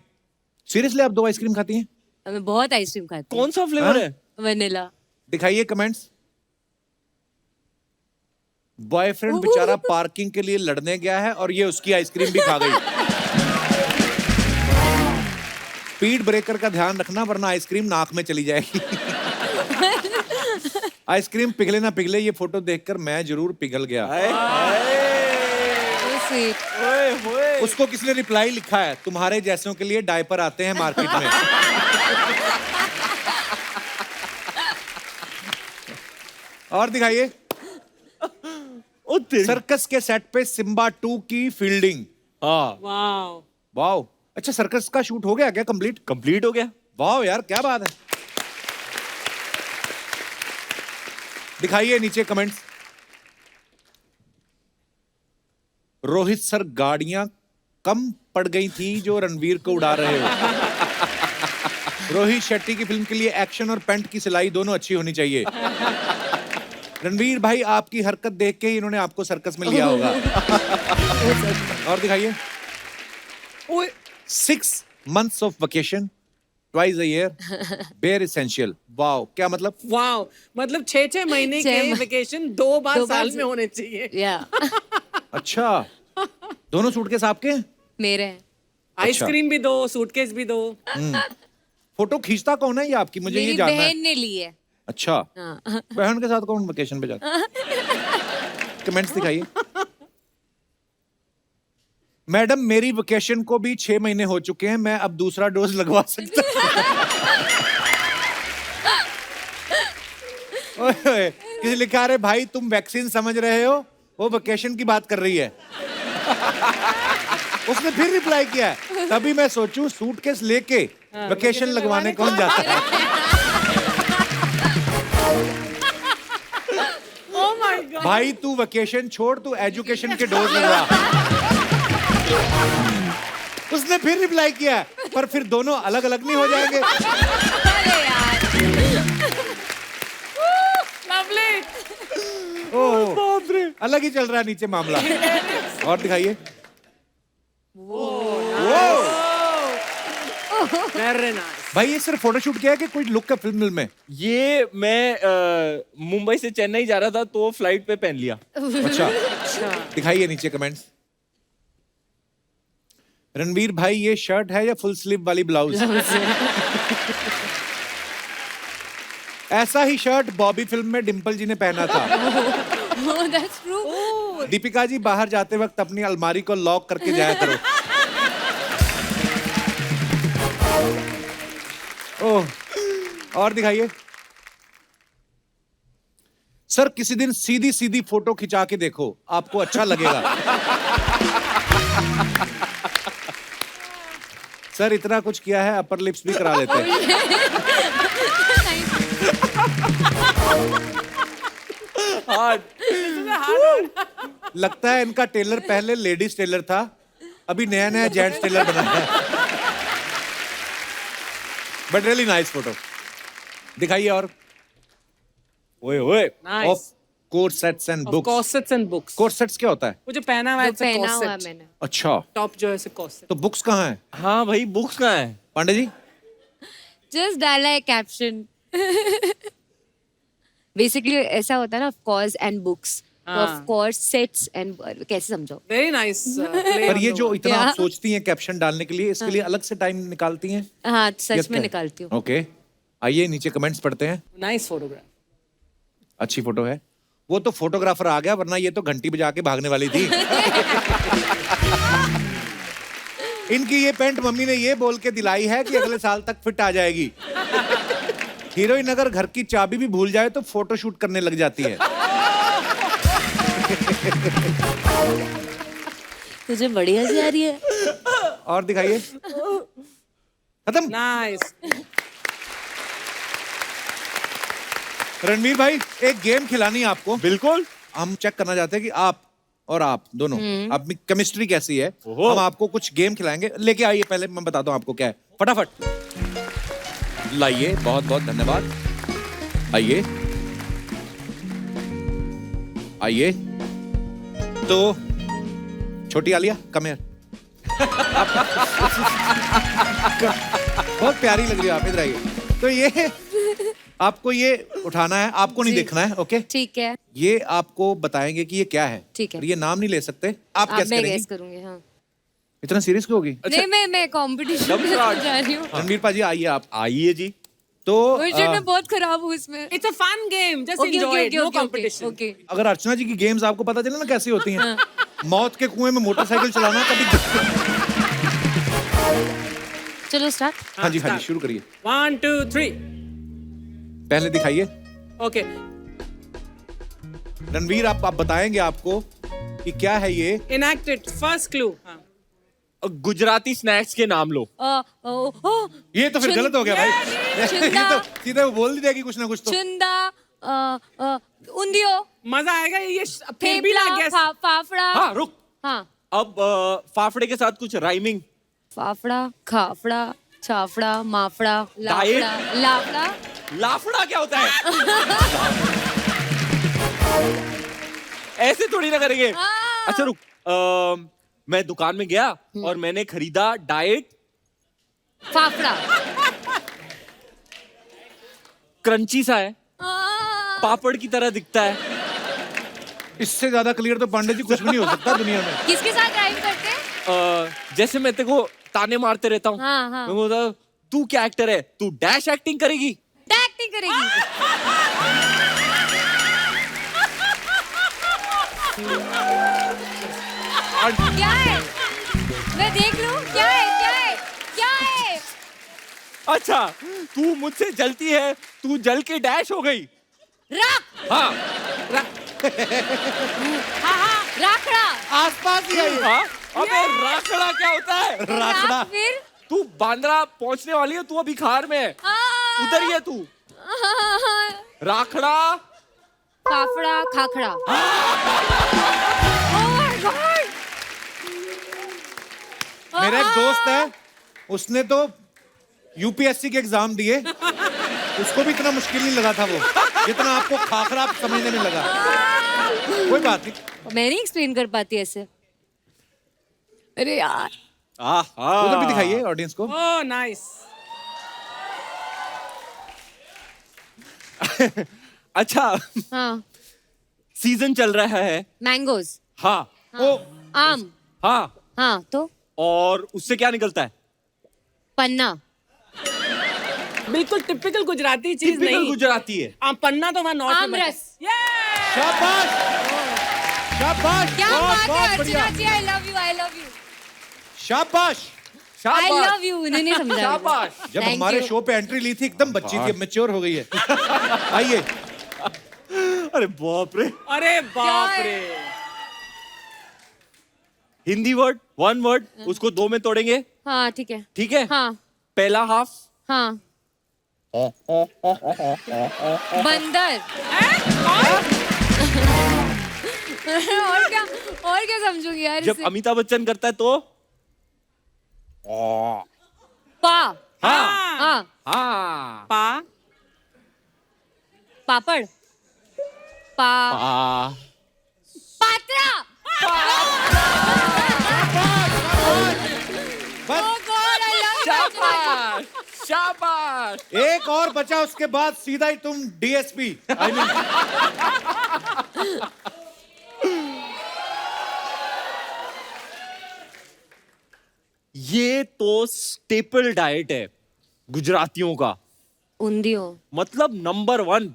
सीरियसली आप 2 आइसक्रीम खाती हैं? मैं बहुत आइसक्रीम खाती हूँ। कौन सा फ्लेवर है? वनीला। दिखाइए कमेंट्स। बॉयफ्रेंड बेचारा पार्किंग के लिए लड़ने गया है और ये उसकी आइसक्रीम भी खा गई। स्पीड ब्रेकर का ध्यान रखना वरना आइसक्रीम नाक में चली जाएगी। आइसक्रीम पिघले ना पिघले, ये फोटो देखकर मैं जरूर पिघल गया। So sweet. उसको किसने रिप्लाई लिखा है, तुम्हारे जैसों के लिए डायपर आते हैं मार्केट में। और दिखाइए। सर्कस के सेट पे सिम्बा 2 की फील्डिंग। हाँ Wow. वाओ, अच्छा सर्कस का शूट हो गया क्या कंप्लीट? कंप्लीट हो गया। वाओ यार, क्या बात है। दिखाइए नीचे कमेंट्स। रोहित सर, गाड़ियां कम पड़ गई थी जो रणवीर को उड़ा रहे हो। रोहित शेट्टी की फिल्म के लिए एक्शन और पैंट की सिलाई दोनों अच्छी होनी चाहिए। रणवीर भाई, आपकी हरकत देख के ही इन्होंने आपको सर्कस में लिया होगा। और दिखाइए। 6 months of vacation, twice a year, bare essential. Wow, क्या मतलब? Wow. मतलब 6 महीने छह के महीने। वेकेशन 2 बार दो बार साल से- में होने चाहिए। Yeah. अच्छा, दोनों सूटकेस आपके हैं? मेरे हैं। आइसक्रीम भी दो, सूटकेस भी दो। फोटो खींचता कौन है ये आपकी, मुझे ये मेरी जानना है। बहन ने ली है। अच्छा, हाँ। बहन के साथ कौन वेकेशन पे जाता है? कमेंट्स दिखाइए। मैडम, मेरी वेकेशन को भी 6 महीने हो चुके हैं, मैं अब दूसरा डोज लगवा सकता हूं। ओए, किसी लिखा रहे भाई तुम वैक्सीन समझ रहे हो, वो वेकेशन की बात कर रही है। उसने फिर रिप्लाई किया है, तभी मैं सोचूं सूटकेस लेके वेकेशन लगवाने कौन जाता है। Oh my God. भाई तू वेकेशन छोड़, तू एजुकेशन के डोज लगवा। उसने फिर रिप्लाई किया, पर फिर दोनों अलग अलग नहीं हो जाएंगे। अरे यार। Lovely. ओह, अलग ही चल रहा है नीचे मामला। और दिखाइए। Very nice. भाई ये सिर्फ फोटोशूट किया है कि कोई लुक है फिल्म में? ये मैं मुंबई से चेन्नई जा रहा था तो फ्लाइट पे पहन लिया। अच्छा, दिखाइए नीचे कमेंट्स। रणवीर भाई, ये शर्ट है या फुल स्लीव वाली ब्लाउज? ऐसा ही शर्ट बॉबी फिल्म में डिम्पल जी ने पहना था। Oh, that's true. Deepika ji, बाहर जाते वक्त अपनी अलमारी को लॉक करके जाया करो। ओह, और दिखाइए। सर, किसी दिन सीधी सीधी फोटो खिंचा के देखो, आपको अच्छा लगेगा। सर, इतना कुछ किया है, अपर लिप्स भी करा लेते हैं। लगता है इनका टेलर पहले लेडीज टेलर था, अभी नया नया जेंट्स टेलर बना है। But really nice photo. दिखाइए। और ओए ओए। Nice. Of corsets and Of books. corsets and books. Corsets क्या होता है? वो जो पहना हुआ है, जो it's a पहना हुआ है corset. मैंने। अच्छा, Top जो है ऐसे corset. तो बुक्स कहाँ है? हाँ भाई, बुक्स कहाँ है? पांडे जी, Just डाला है कैप्शन। बेसिकली ऐसा होता है ना, of course and books, of course sets and, कैसे समझो? Very nice. Play पर on ये the जो word. इतना क्या? आप सोचती हैं कैप्शन डालने के लिए, इसके लिए अलग से टाइम निकालती हैं? हाँ, या सच में क्या? निकालती हूँ। ओके, आइए नीचे कमेंट्स पढ़ते हैं। Nice photograph. अच्छी फोटो है। वो तो फोटोग्राफर आ गया, वरना ये तो घंटी बजा के भागने वाली थी। इनकी ये पैंट मम्मी ने ये बोल के दिलाई है कि अगले साल तक फिट आ जाएगी। हीरोइन अगर घर की चाबी भी भूल जाए तो फोटो शूट करने लग जाती है। तुझे बड़ी हंसी आ रही है। और दिखाइए। खत्म। Nice. रणवीर भाई, एक गेम खिलानी है आपको। बिल्कुल। हम चेक करना चाहते हैं कि आप और आप दोनों अपनी केमिस्ट्री कैसी है। ओहो। हम आपको कुछ गेम खिलाएंगे। लेके आइए, पहले मैं बताता हूं आपको क्या है, फटाफट लाइए। बहुत बहुत धन्यवाद। आइए आइए। तो छोटी आलिया, कम हियर। बहुत प्यारी लग रही है आप, इधर आइए। तो ये आपको ये उठाना है, आपको नहीं देखना है। ओके, ठीक है। ये आपको बताएंगे कि ये क्या है। ठीक है। और ये नाम नहीं ले सकते। आप आप कैसे मैं करेंगे? गेस करूंगी। हाँ। इतना सीरियस क्यों होगी? नहीं मैं कंपटीशन Jump start. जा रही हूँ। रणवीर पाजी आइए आप। आइए जी। तो मुझे मैं बहुत खराब हूँ इसमें। It's a fun game. Just Okay, enjoy okay, it. okay, No okay, competition. okay. अगर अर्चना जी की गेम्स आपको पता चले ना कैसी होती हैं, मौत के कुएं में मोटरसाइकिल चलाना कभी। चलो स्टार्ट। हाँ जी शुरू करिए। 1, 2, 3. पहले दिखाइए। Okay. रणवीर आप बताएंगे आपको कि क्या है ये। Enact it. First clue. हाँ. गुजराती स्नैक्स के नाम लो। ये तो फिर गलत हो गया भाई। ये चुंदा। तो सीधे वो बोल देगी कुछ ना कुछ तो। चुंदा, उंदियो, मजा आएगा ये फिर भी थेपला, ना guess. फाफड़ा। हाँ रुक। हाँ, अब फाफड़े के साथ कुछ राइमिंग। फाफड़ा, खाफड़ा, छाफड़ा, माफड़ा, Diet? लाफड़ा, लाफड़ा। लाफड़ा क्या होता है? ऐसे थोड़ी ना करेंगे। हाँ। अच्छा रुक। मैं दुकान में गया और मैंने खरीदा डाइट फाफड़ा। क्रंची सा है, पापड़ की तरह दिखता है। इससे ज्यादा क्लियर तो पांडे जी कुछ भी नहीं हो सकता दुनिया में। किसके साथ राइम करते हैं? जैसे मैं तेरे को ताने मारते रहता हूँ। हाँ, हाँ। मैं बोलता हूँ, तू क्या एक्टर है? तू डैश एक्टिंग करेगी। एक्टिंग करेगी। क्या है? मैं देख लूं क्या है? क्या है? क्या है? अच्छा तू मुझसे जलती है, तू जल के डैश हो गई। राख। हाँ राखड़ा। आसपास ही है ये। हाँ अबे राखड़ा क्या होता है? राखड़ा। फिर तू बांद्रा पहुंचने वाली है, तू अभी खार में है। उधर ही है तू। राखड़ा। फाफड़ा, खाखड़ा। Oh my God! मेरा एक दोस्त है, उसने तो यूपीएससी के एग्जाम दिए, उसको भी इतना मुश्किल नहीं लगा था वो जितना आपको खाखरा समझने में लगा। कोई बात नहीं, मैं नहीं एक्सप्लेन कर पाती ऐसे। अरे यार। उधर भी दिखाइए ऑडियंस को। Oh, nice. अच्छा हाँ, सीजन चल रहा है। मैंगोज। हाँ। ओ आम। हाँ हाँ तो और उससे क्या निकलता है? पन्ना। बिल्कुल टिपिकल गुजराती चीज टिपिकल नहीं। गुजराती है। पन्ना तो वहाँ नॉर्थ में आमरस। शाबाश शाबाश, क्या बहुत बात बहुत है बढ़िया, Archana ji, I love you, I love you, शाबाश। आई शाबाश लव यू। नहीं समझा। शाबाश। जब Thank हमारे you. शो पे एंट्री ली थी एकदम बच्ची थी, अब मैच्योर हो गई है। आइए। अरे बाप रे। अरे बाप क्या है? रे। हिंदी वर्ड, वन वर्ड, उसको दो में तोड़ेंगे। हाँ ठीक है। ठीक है। हाँ पहला हाफ हाँ। बंदर। और क्या समझूंगी यार जब इसे? अमिताभ बच्चन करता है तो पा। हाँ हाँ। हाँ पा। पापड़। पा। पात्रा। बस Oh God, I love you. शाबाश शाबाश। एक और बचा, उसके बाद सीधा ही तुम डीएसपी। आई मीन ये तो स्टेपल डाइट है गुजरातियों का, उंदियो। मतलब नंबर 1।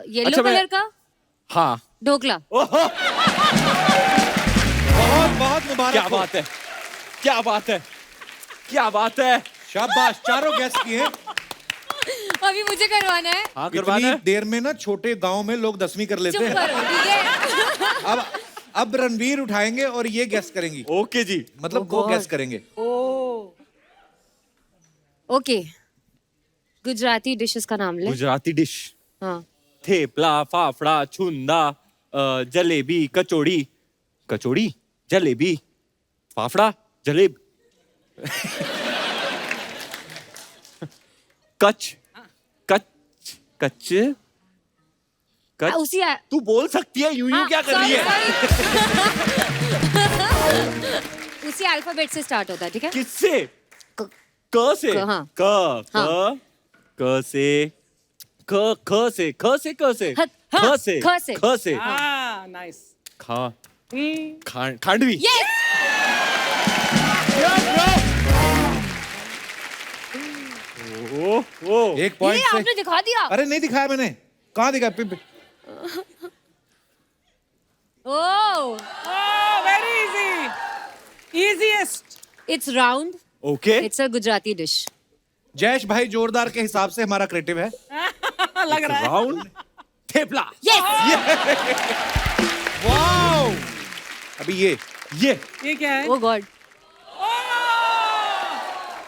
येलो अच्छा, मैं- कलर का हाँ ढोकला। बहुत बहुत मुबारक क्या हो। बात है, क्या बात है, क्या बात है। शाबाश, चारों गेस्ट किए। अभी मुझे करवाना है। हाँ करवाना इतनी है। देर में ना छोटे गांव में लोग 10वीं कर लेते चुप हैं। करो ठीक है। अब रणवीर उठाएंगे और ये गेस करेंगी, ओके जी। मतलब वो गेस करेंगे। ओके, गुजराती डिशेस का नाम ले। गुजराती डिश। हाँ। थेपला, फाफड़ा, छुंदा, जलेबी, कचौड़ी, कचौड़ी, जलेबी, फाफड़ा, जलेब, कच, कच, कच, कच। उसी तू बोल सकती है, यूं यूं क्या कर रही है? उसी अल्फाबेट से स्टार्ट होता है ठीक है। किससे? क से। हाँ। क हाँ। क से, ख से, ख से, ख से, हाँ, ख से, ख से। ख से, हाँ, nice. खा, खांडवी। यस ओ एक पॉइंट ये से आपने दिखा दिया। अरे नहीं दिखाया मैंने, कहाँ दिखाया? Oh very easy, easiest. It's round, okay, it's a Gujarati dish. Jayesh भाई जोरदार के हिसाब से हमारा क्रिएटिव है। लग रहा है। राउंड थेपला। यस वाओ, अभी ये ये क्या है? Oh God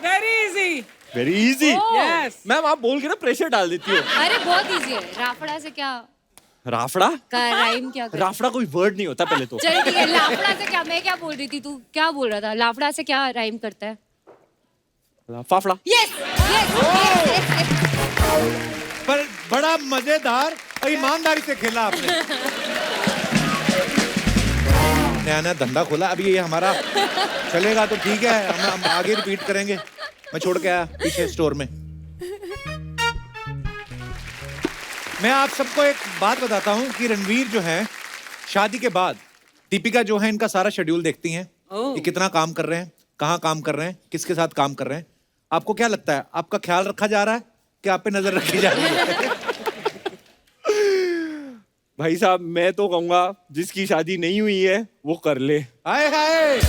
very easy. Very easy. Yes. Ma'am आप बोल के ना प्रेशर डाल देती हो। अरे बहुत इजी है। राफड़ा से क्या राफड़ा? का राइम क्या कर? राफड़ा कोई वर्ड नहीं होता पहले तो। चल ठीक है, लाफड़ा से क्या? मैं क्या बोल रही थी, तू क्या बोल रहा था? लाफड़ा से क्या राइम करता है? फाफड़ा। Yes yes. पर बड़ा मजेदार और ईमानदारी से खेला आपने। नया नया धंधा खोला, अभी ये हमारा चलेगा तो ठीक है, हम आगे रिपीट करेंगे। मैं छोड़ के आया पीछे स्टोर में। मैं आप सबको एक बात बताता हूँ कि रणवीर जो है शादी के बाद दीपिका जो है इनका सारा शेड्यूल देखती हैं, ये कितना काम कर रहे हैं, कहाँ काम कर रहे हैं, किसके साथ काम कर रहे हैं। आपको क्या लगता है, आपका ख्याल रखा जा रहा है कि आप पे नजर रखी जा रही है? भाई साहब मैं तो कहूंगा जिसकी शादी नहीं हुई है वो कर ले। हाय हाय,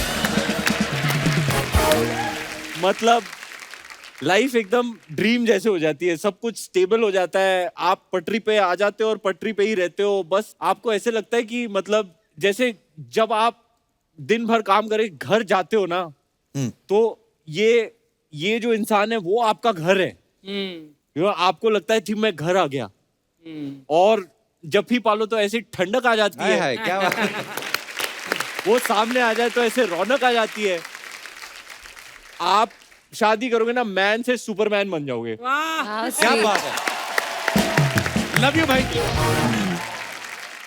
मतलब लाइफ एकदम ड्रीम जैसे हो जाती है, सब कुछ स्टेबल हो जाता है, आप पटरी पे आ जाते हो और पटरी पे ही रहते हो। बस आपको ऐसे लगता है कि मतलब जैसे जब आप दिन भर काम करे घर जाते हो ना, तो ये जो इंसान है वो आपका घर है। आपको लगता है कि मैं घर आ गया। और जब भी पालो तो ऐसी ठंडक आ जाती हाय है, हाय, क्या बात है। वो सामने आ जाए तो ऐसे रौनक आ जाती है। आप शादी करोगे ना, मैन से सुपरमैन बन जाओगे। वाह। क्या बात है, लव यू भाई।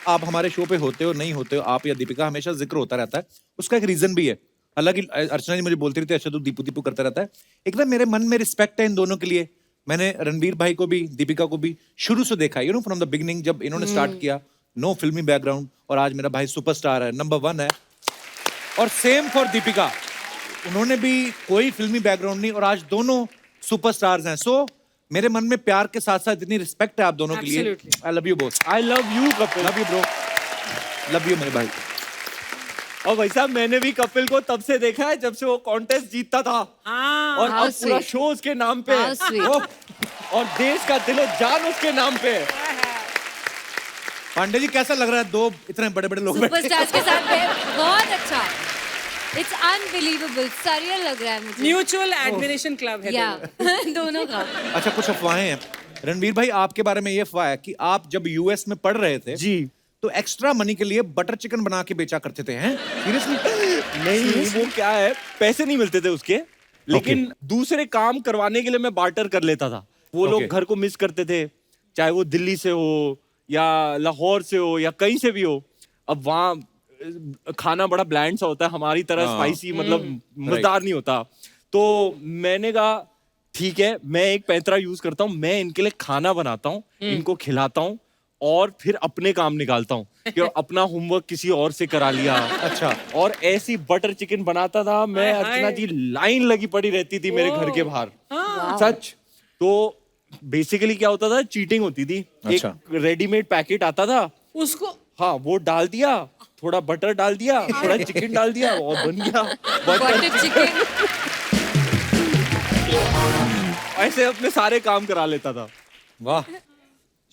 आप हमारे शो पे होते हो नहीं होते हो, आप या दीपिका हमेशा जिक्र होता रहता है, उसका एक रीजन भी है। हालांकि अर्चना जी मुझे बोलती रहती है अच्छा तू दीपू दीपू करता रहता है, एकदम मेरे मन में रिस्पेक्ट है इन दोनों के लिए। मैंने रणवीर भाई को भी दीपिका को भी शुरू से देखा, you know from the beginning, जब इन्होंने स्टार्ट किया, नो फिल्मी बैकग्राउंड, और आज मेरा भाई सुपरस्टार है, नंबर 1 है। और सेम फॉर दीपिका, उन्होंने भी कोई फिल्मी बैकग्राउंड नहीं और आज दोनों सुपरस्टार्स हैं। सो मेरे मन में प्यार के साथ साथ इतनी रिस्पेक्ट है आप दोनों के लिए। Absolutely. I love you both, I love you Kapil. Love you bro, love you मेरे भाई। और भाई साहब मैंने भी कपिल को तब से देखा है जब से वो कॉन्टेस्ट जीतता था। हाँ। और How अब पूरा sweet. शो उसके नाम पे है। How sweet. और देश का दिलो जान उसके नाम पे है। पांडे जी कैसा लग रहा है, दो इतने बड़े बड़े लोग बैठे? सुपरस्टार्स के साथ बहुत अच्छा। इट्स अनबिलीवेबल, सरियल लग रहा है मुझे। म्यूचुअल एडमिरेशन क्लब है या दोनों। दोनों का। अच्छा कुछ अफवाहें हैं रणवीर भाई आपके बारे में, ये अफवाह है कि आप जब यूएस में पढ़ रहे थे जी। तो एक्स्ट्रा मनी के लिए बटर चिकन बना के बेचा करते थे, हैं? सीरियसली? नहीं वो क्या है, पैसे नहीं मिलते थे उसके, लेकिन दूसरे काम करवाने के लिए मैं बार्टर कर लेता था। वो लोग Okay. घर को मिस करते थे, चाहे वो दिल्ली से हो या लाहौर से हो या कहीं से भी हो। अब वहाँ खाना बड़ा ब्लैंड सा होता है, हमारी तरह हाँ। स्पाइसी मतलब मजेदार नहीं होता। तो मैंने कहा ठीक है, मैं एक पैंतरा यूज करता हूँ, मैं इनके लिए खाना बनाता हूँ, इनको खिलाता हूँ और फिर अपने काम निकालता हूँ कि अपना होमवर्क किसी और से करा लिया। अच्छा, और ऐसी बटर चिकन बनाता था मैं, हाय, अर्चना हाय। जी लाइन लगी पड़ी रहती थी मेरे घर के बाहर। सच। तो बेसिकली क्या होता था, चीटिंग होती थी। अच्छा। एक रेडीमेड पैकेट आता था, उसको हाँ वो डाल दिया, थोड़ा बटर डाल दिया, थोड़ा चिकन डाल दिया और बन गया बटर चिकन। ऐसे अपने सारे काम करा लेता था। वाह।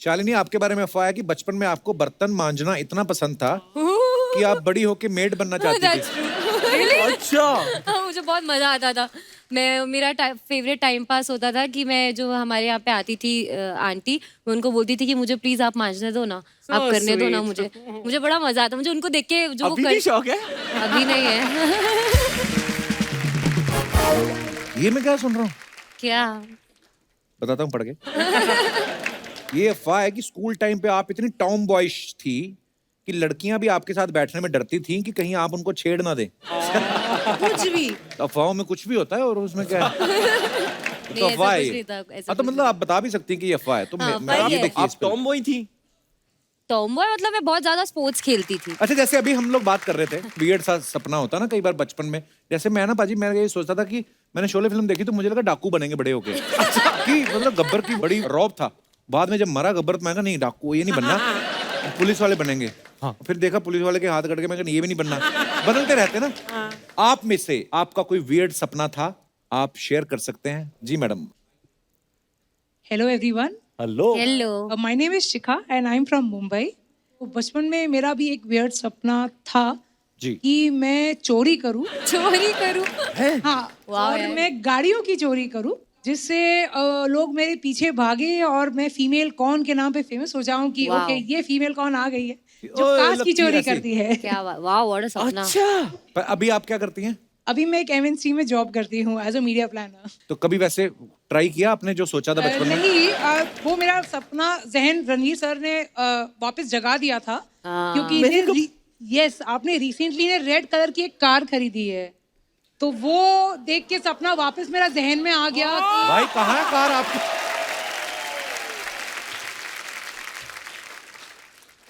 शालिनी आपके बारे में अफवाह है कि बचपन में आपको बर्तन मांजना इतना पसंद था कि आप बड़ी होके मेड बनना चाहती That's थी। true. अच्छा। हाँ, मुझे बहुत मजा आता था। मेरा फेवरेट टाइम पास होता था कि मैं जो हमारे यहाँ पे आती थी आंटी, मैं उनको बोलती थी कि मुझे प्लीज आप मांजने दो ना, आप करने दो ना मुझे। मुझे बड़ा मजा आता, मुझे उनको देख के जो वो अभी भी शौक है? अभी नहीं है। ये मैं क्या सुन रहा हूँ, क्या? बताता हूँ पढ़ के। ये अफवाह है कि स्कूल टाइम पे आप इतनी टॉम बॉयश थी कि लड़कियां भी आपके साथ बैठने में डरती थी कि कहीं आप उनको छेड़ ना दें। कुछ भी अफवाहों में कुछ भी होता है और उसमें क्या है? नहीं, तो ऐसा अफवाह है कुछ ये। नहीं था, ऐसा हाँ तो कुछ मतलब आप बता भी सकती हैं कि ये अफवाह है, तो हाँ, मैं वही आप है। देखिए आप इस पे। टॉम बॉय थी? टॉमबॉय मतलब मैं बहुत ज्यादा स्पोर्ट्स खेलती थी। अच्छा, जैसे अभी हम लोग बात कर रहे थे, वियर्ड सा सपना होता ना कई बार बचपन में। जैसे मैं ना पाजी, मैं ये सोचता था कि मैंने शोले फिल्म देखी तो मुझे लगा डाकू बनेंगे बड़े होके। अच्छा, कि मतलब गब्बर की बड़ी रौब था। बाद में जब मरा गब्बर तो मैं कहा नहीं, डाकू ये नहीं बनना, पुलिस वाले बनेंगे। हाँ, फिर देखा पुलिस वाले के हाथ कट के, मैं कहा ये भी नहीं बनना। बदलते रहते ना। आप में से आपका कोई वियर्ड सपना था, आप शेयर कर सकते हैं। जी madam. Hello everyone. Hello. Hello. My name is Shikha and I'm from Mumbai. तो बचपन में मेरा भी एक weird सपना था जी। कि मैं चोरी करूं। चोरी करूं? हाँ, वाह और यार। मैं गाड़ियों की चोरी करूं, जिससे लोग मेरे पीछे भागे और मैं फीमेल कौन के नाम पे फेमस हो जाऊं कि वाह। ओके ये फीमेल कौन आ गई है जो ओए, काश की लगती चोरी ऐसी। करती है। क्या वाह, व्हाट अ सपना। अच्छा, पर अभी आप क्या करती हैं? अभी मैं एक MNC में जॉब करती हूँ एज अ मीडिया प्लानर। तो कभी वैसे ट्राई किया आपने जो सोचा था बचपन में? नहीं, वो मेरा सपना जहन रणवीर सर ने वापस जगा दिया था, क्योंकि यस, आपने रिसेंटली ने रेड कलर की एक कार खरीदी है, तो वो देख के सपना वापस मेरा जहन में आ गया कि भाई कहाँ है कार आपकी?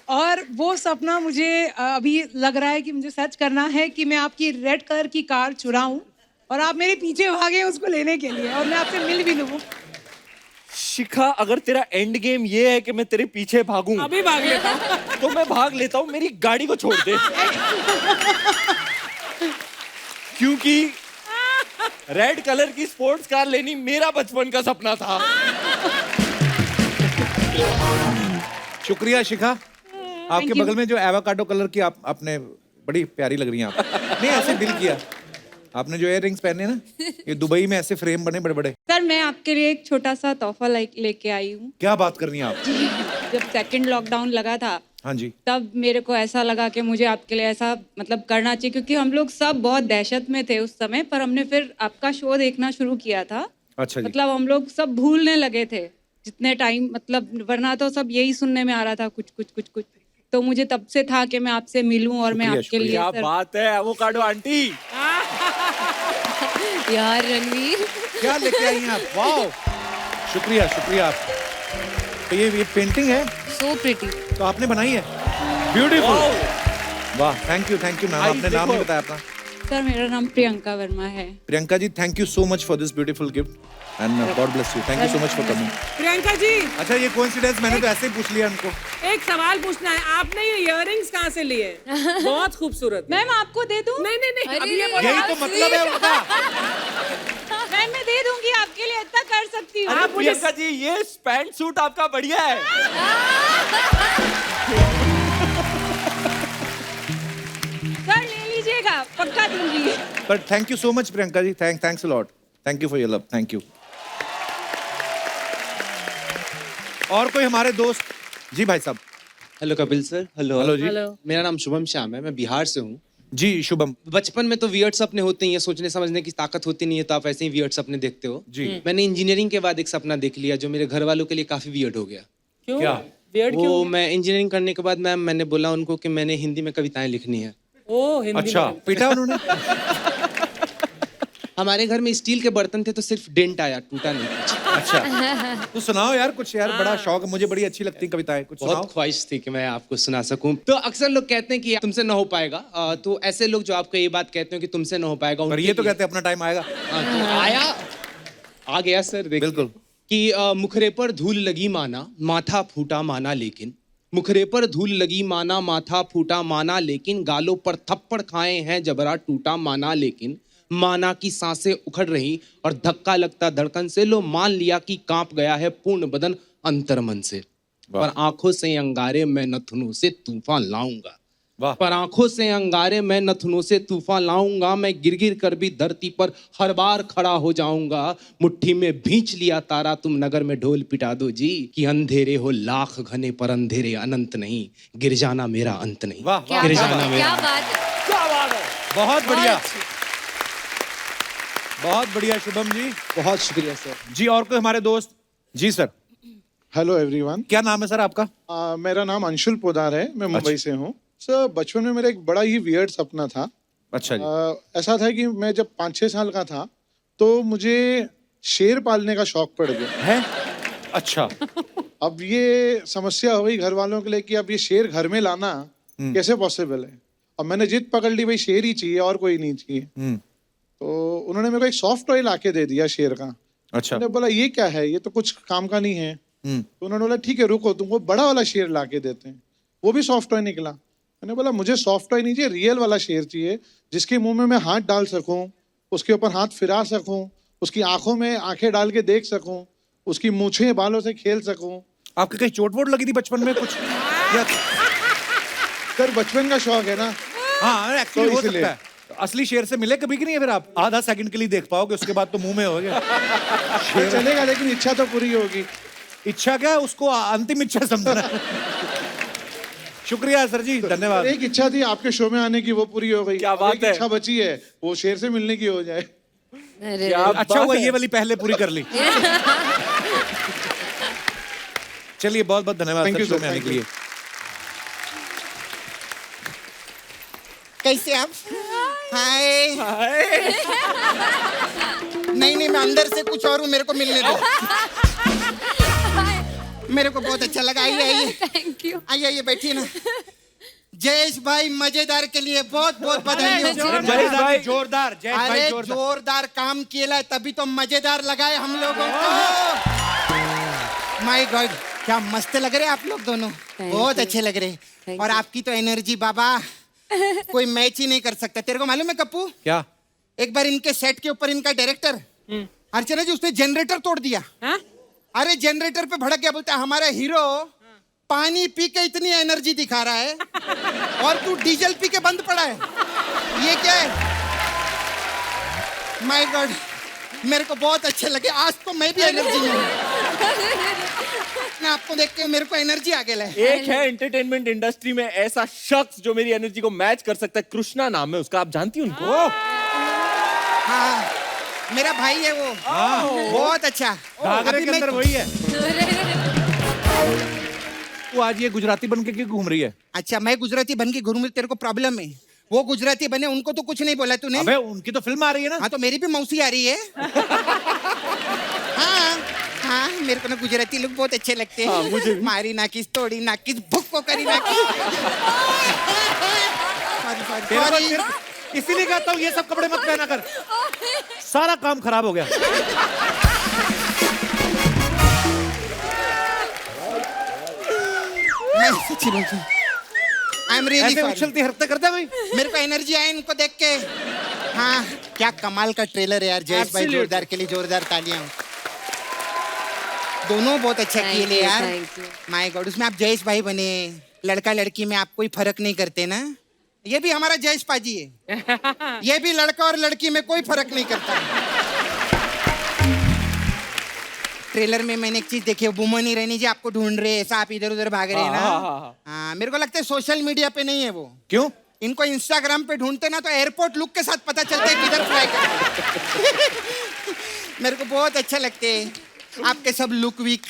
और वो सपना मुझे अभी लग रहा है कि मुझे सच करना है कि मैं आपकी रेड कलर की कार चुराऊं और आप मेरे पीछे भागे उसको लेने के लिए और मैं आपसे मिल भी लूं। शिखा, अगर तेरा एंड गेम ये है कि मैं तेरे पीछे भागूं, अभी भाग लेता तो मैं भाग लेता हूँ, मेरी गाड़ी को छोड़ दे। क्योंकि रेड कलर की स्पोर्ट्स कार लेनी मेरा बचपन का सपना था। शुक्रिया शिखा। आपके बगल में जो एवोकाडो कलर की आपने बड़ी प्यारी लग रही हैं आप। नहीं, ऐसे दिल किया आपने जो इयररिंग्स पहने ना, ये दुबई में ऐसे फ्रेम बने बड़े बड़े। सर, मैं आपके लिए एक छोटा सा तोहफा लेके आई हूँ। क्या बात कर रही हैं आप? जब सेकंड लॉकडाउन लगा था, हाँ जी। तब मेरे को ऐसा लगा कि मुझे आपके लिए ऐसा मतलब करना चाहिए, क्योंकि हम लोग सब बहुत दहशत में थे उस समय, पर हमने फिर आपका शो देखना शुरू किया था। अच्छा जी। मतलब हम लोग सब भूलने लगे थे जितने टाइम, मतलब वरना तो सब यही सुनने में आ रहा था कुछ कुछ कुछ कुछ। तो मुझे तब से था कि मैं आपसे मिलूं और मैं शुक्रिया, आपके लिए क्या सर, बात है एवोकाडो आंटी। यार रणवीर, क्या लेके आई हैं आप? वाह, शुक्रिया शुक्रिया आप। तो ये पेंटिंग है सो प्रिटी। तो आपने बनाई है? ब्यूटीफुल। वाह, थैंक यू मैम। आपने नाम नहीं बताया अपना। सर मेरा नाम प्रियंका वर्मा है। Priyanka ji, thank you so much for this beautiful gift and God bless you. Thank you so much for coming. Priyanka ji, अच्छा, ये कोइंसिडेंस मैंने तो ऐसे ही पूछ लिया उनको। एक सवाल पूछना है, आपने ये इयररिंग्स कहाँ से लिए? बहुत खूबसूरत। मैम आपको दे दूं? नहीं नहीं नहीं, अभी ये यही तो मतलब है उनका। मैम मैं दे दूंगी आपके लिए, इतना कर सकती हूँ। अरे प्रियंका जी, ये पैंट सूट आपका बढ़िया है। सर ले लीजिएगा, पक्का दूंगी। But thank you so much, Priyanka ji. Thanks a lot. Thank you for your love. Thank you. और कोई हमारे दोस्त? जी भाई साहब। Hello Kapil sir. Hello hello जी। मेरा नाम शुभम श्याम है, मैं बिहार से हूँ। जी शुभम। बचपन में तो वियर्ड सपने होते ही हैं, सोचने समझने की ताकत होती नहीं है, तो आप ऐसे ही वियर्ड सपने देखते हो। जी। मैंने इंजीनियरिंग के बाद एक सपना देख लिया जो मेरे घर वालों के लिए काफी वियर्ड हो गया। क्यों? क्या? Weird क्यों? वो मैं इंजीनियरिंग करने के बाद मैम मैंने बोला उनको कि मैंने हिंदी में कविताएं लिखनी है। ओ, हिंदी अच्छा, में। पीटा उन्होंने? हमारे घर में स्टील के बर्तन थे तो सिर्फ डेंट आया, टूटा नहीं कुछ। अच्छा, तो सुनाओ यार कुछ। यार बड़ा शौक है, मुझे बड़ी अच्छी लगती है कविताएं, कुछ सुनाओ। बहुत ख्वाहिश थी कि मैं आपको सुना सकूं। तो अक्सर लोग कहते हैं कि तुमसे ना हो पाएगा, तो ऐसे लोग जो आपको ये बात कहते हैं कि तुमसे ना हो पाएगा, पर उनके ये तो लिए- कहते हैं अपना टाइम आएगा। तो आ गया सर, देखिए। बिल्कुल। कि मुखरे पर धूल लगी माना, माथा फूटा माना, लेकिन मुखरे पर धूल लगी माना, माथा फूटा माना, लेकिन गालों पर थप्पड़ खाए हैं, जबरा टूटा माना, लेकिन माना की सांसें उखड़ रही और धक्का लगता धड़कन से, लो मान लिया कि कांप गया है पूर्ण बदन अंतर्मन से। पर आंखों से अंगारे मैं नथनों से तूफान लाऊंगा। वाह। पर आंखों से अंगारे मैं नथनों से तूफान लाऊंगा, मैं गिर गिर कर भी धरती पर हर बार खड़ा हो जाऊंगा। मुट्ठी में भींच लिया तारा तुम नगर में ढोल पिटा दो जी, कि अंधेरे हो लाख घने पर अंधेरे अनंत नहीं, गिर जाना मेरा अंत नहीं। वाह, वाह, गिर वाह, जाना वाह। मेरा क्या बात है। क्या बात है। बहुत बढ़िया, बहुत बढ़िया शुभम जी। बहुत शुक्रिया सर। जी, और कोई हमारे दोस्त? जी सर। Hello everyone. क्या नाम है सर आपका? मेरा नाम अंशुल पोदार है, मैं मुंबई से हूँ। सर, बचपन में मेरा एक बड़ा ही वियर्ड सपना था। अच्छा जी। ऐसा था कि मैं जब 5-6 साल का था तो मुझे शेर पालने का शौक पड़ गया। है? अच्छा। अब ये समस्या हो गई घर वालों के लिए कि अब ये शेर घर में लाना कैसे पॉसिबल है। अब मैंने जिद पकड़ ली, भाई शेर ही चाहिए और कोई नहीं चाहिए। तो उन्होंने मेरे को एक सॉफ्ट टॉय लाके दे दिया शेर का। अच्छा। मैंने बोला ये क्या है, ये तो कुछ काम का नहीं है। तो उन्होंने बोला ठीक है रुको, तुमको बड़ा वाला शेर लाके देते हैं। वो भी सॉफ्ट टॉय निकला। मैंने बोला मुझे सॉफ्ट टॉय नहीं चाहिए, रियल वाला शेर चाहिए जिसके मुंह में मैं हाथ डाल सकूं, उसके ऊपर हाथ फिरा सकूं, उसकी आंखों में आंखें डाल के देख सकूं, उसकी मूछें बालों से खेल सकूं। आपके कहीं चोट वोट लगी थी बचपन में कुछ? सर बचपन का शौक है ना। हाँ एक्चुअली तो हो इसलिए। सकता है। असली शेर से मिले कभी कि नहीं है? फिर आप आधा सेकंड के लिए देख पाओगे, उसके बाद तो मुंह में हो गया। शेर चलेगा लेकिन इच्छा तो पूरी होगी। इच्छा क्या, उसको अंतिम इच्छा समझना। शुक्रिया सर जी, धन्यवाद। एक इच्छा थी आपके शो में आने की, वो पूरी हो गई। क्या अब बात एक है। इच्छा बची है, वो शेर से मिलने की हो जाए। अच्छा हुआ ये वाली पहले पूरी कर ली। चलिए बहुत बहुत धन्यवाद Thank sir you, show sir. में आने Thank के लिए। कैसे आप? हाय। नहीं मैं अंदर से कुछ और हूँ, मेरे को मिलने दो। मेरे को बहुत अच्छा लगा। आइए थैंक यू। आइए बैठिए ना। जयेश भाई मजेदार के लिए बहुत बहुत बधाई हो। जयेश भाई जोरदार, जयेश भाई अरे जोरदार। जोरदार काम किया तभी तो मजेदार लगाए हम लोगों को। माय गॉड क्या मस्त लग रहे आप लोग दोनों, बहुत अच्छे लग रहे। और आपकी तो एनर्जी बाबा कोई मैच ही नहीं कर सकता। तेरे को मालूम है कप्पू, क्या? एक बार इनके सेट के ऊपर इनका डायरेक्टर अर्चना जी उसने जनरेटर तोड़ दिया। अरे जनरेटर पे भड़क गया, बोलता है हमारा हीरो पानी पी के इतनी एनर्जी दिखा रहा है और तू डीजल पी के बंद पड़ा है, ये क्या है? माय गॉड मेरे को बहुत अच्छे लगे। आज तो मैं भी एनर्जी में हूँ। आपको देख के मेरे को एनर्जी आ गया है। एक है एंटरटेनमेंट इंडस्ट्री में ऐसा शख्स जो मेरी एनर्जी को मैच कर सकता है, कृष्णा नाम है उसका, आप जानती हैं उनको? हाँ मेरा भाई है वो। बहुत अच्छा। घाघरे अभी के मैं- अंदर वही है। तू आज ये गुजराती बन के क्यों घूम रही है? अच्छा मैं गुजराती बन के घूमूं, तेरे को प्रॉब्लम है। वो गुजराती बने, उनको तो कुछ नहीं बोला तूने। अबे उनकी तो फिल्म आ रही है ना। हाँ तो मेरी भी मौसी आ रही है। हाँ मेरे को ना गुजराती लोग बहुत अच्छे लगते हैं। हाँ, मुझे भी। मारी नाकिस तोड़ी नाकिस भुक्को करी नाकिस। तेरे को सॉरी सिर्फ इसीलिए कहता हूँ ये सब कपड़े मत पहना कर, सारा काम खराब हो गया। मैं सच्ची बोलती हूँ। आई एम रियली ऐसे सॉरी। उछलती हरकतें करता है कोई? मेरे को एनर्जी आई इनको देख के। हाँ क्या कमाल का ट्रेलर है यार। जयेश भाई जोरदार के लिए जोरदार तालियां। दोनों बहुत अच्छा Thank किए you, यार। thank you. माय गॉड उसमें आप जयेश भाई बने, लड़का लड़की में आप कोई फर्क नहीं करते ना। ये भी हमारा जयेश पाजी है। ये भी लड़का और लड़की में कोई फर्क नहीं करता। ट्रेलर में मैंने एक चीज देखी, बुमन ईरानी जी आपको ढूंढ रहे हैं, ऐसा आप इधर उधर भाग रहे हैं ना। हाँ मेरे को लगता है सोशल मीडिया पे नहीं है वो। क्यों? इनको इंस्टाग्राम पे ढूंढते ना तो एयरपोर्ट लुक के साथ पता चलता है किधर फ्लाई कर। मेरे को बहुत अच्छा लगते हैं आपके सब लुक वीक,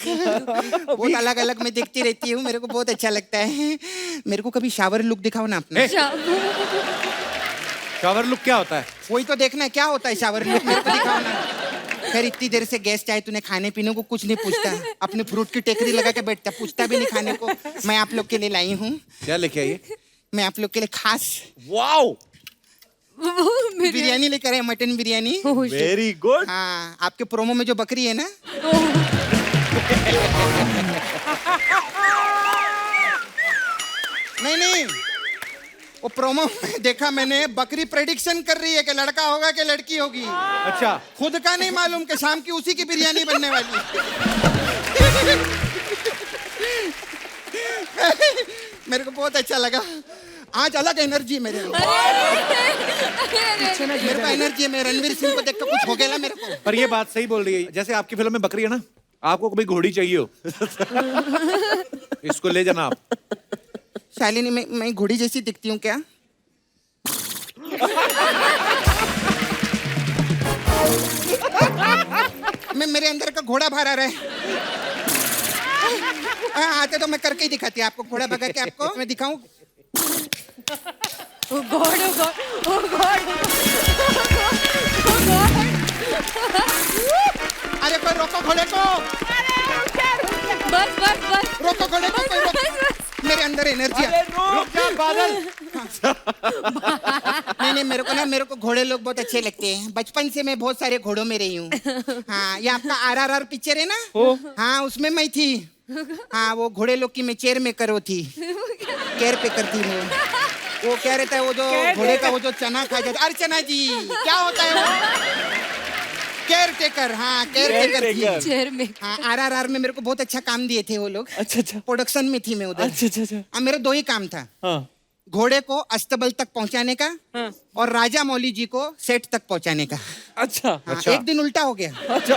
बहुत अलग अलग मैं देखती रहती हूँ। मेरे को बहुत अच्छा लगता है। मेरे को कभी शावर लुक दिखाओ ना अपना। शावर लुक क्या होता है? वही तो देखना है क्या होता है शावर लुक, मेरे को दिखाओ ना। खैर इतनी देर से गेस्ट आए, तूने खाने पीने को कुछ नहीं पूछता, अपने फ्रूट की टेकरी लगा के बैठता, पूछता भी नहीं खाने को। मैं आप लोग के लिए लाई हूँ, क्या लेके आई? मैं आप लोग के लिए खास वाओ, बिरयानी लेकर आए, मटन बिरयानी। Very good. हाँ आपके प्रोमो में जो बकरी है ना, नहीं वो प्रोमो में देखा मैंने, बकरी प्रेडिक्शन कर रही है कि लड़का होगा कि लड़की होगी। अच्छा खुद का नहीं मालूम कि शाम की उसी की बिरयानी बनने वाली है। मेरे को बहुत अच्छा लगा आज, अलग एनर्जी मेरे को। मेरे को एनर्जी है। मैं रणवीर सिंह को देख के कुछ हो गया मेरे को। पर ये बात सही बोल रही है, जैसे आपकी फिल्म में बकरी है ना, आपको कभी घोड़ी चाहिए हो इसको ले जाना आप। शालिनी मैं घोड़ी जैसी दिखती हूँ क्या? मैं मेरे अंदर का घोड़ा बाहर आ रहा है। आते तो मैं करके ही दिखाती आपको, घोड़ा भगा के आपको मैं दिखाऊं। अरे कोई रोको घोड़े को। बस बस बस रोको घोड़े को, कोई रोको। मेरे अंदर एनर्जी है। रुक जा बादल। नहीं, मेरे को घोड़े लोग बहुत अच्छे लगते हैं। बचपन से मैं बहुत सारे घोड़ों में रही हूँ। हाँ, ये आपका RRR पिक्चर है ना? हाँ, उसमें मैं थी। हाँ, वो घोड़े लोग की मैं चेयर मेकर वो थी, केयर पेकर थी मैं। वो क्या रहता है वो जो घोड़े का वो जो चना खा जाता है, अर्चना जी क्या होता है वो? Care taker. हाँ, केयर टेकर थी। चेयर में। हाँ, RRR में मेरे को बहुत अच्छा काम दिए थे वो लोग। अच्छा अच्छा प्रोडक्शन में थी मैं उधर। अच्छा। हाँ, मेरा 2 ही काम था, हाँ घोड़े को अस्तबल तक पहुंचाने का और राजा मौली जी को सेट तक पहुंचाने का। अच्छा हाँ, एक दिन उल्टा हो गया। अच्छा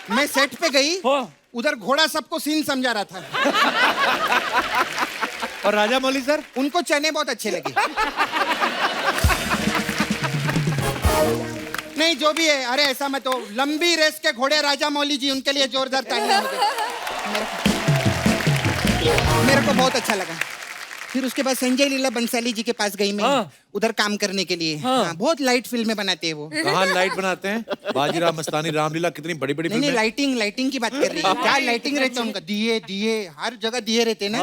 मैं सेट पे गई, हाँ। उधर घोड़ा सबको सीन समझा रहा था। और राजा मौली सर? उनको चने बहुत अच्छे लगे। नहीं, जो भी है, अरे ऐसा मत हो। लंबी रेस के घोड़े राजा मौली जी, उनके लिए जोरदार तालियां हो गई। मेरे को बहुत अच्छा लगा। फिर उसके बाद संजय लीला बंसाली जी के पास गई मैं, उधर काम करने के लिए। हाँ, बहुत लाइट फिल्में बनाते हैं वो। कहाँ लाइट बनाते हैं? बाजीराव मस्तानी, रामलीला, कितनी बड़ी बड़ी नहीं, फिल्में। लाइटिंग की बात कर रही है। क्या लाइटिंग रहता है उनका? दिए दिए, हर जगह दिए रहते ना।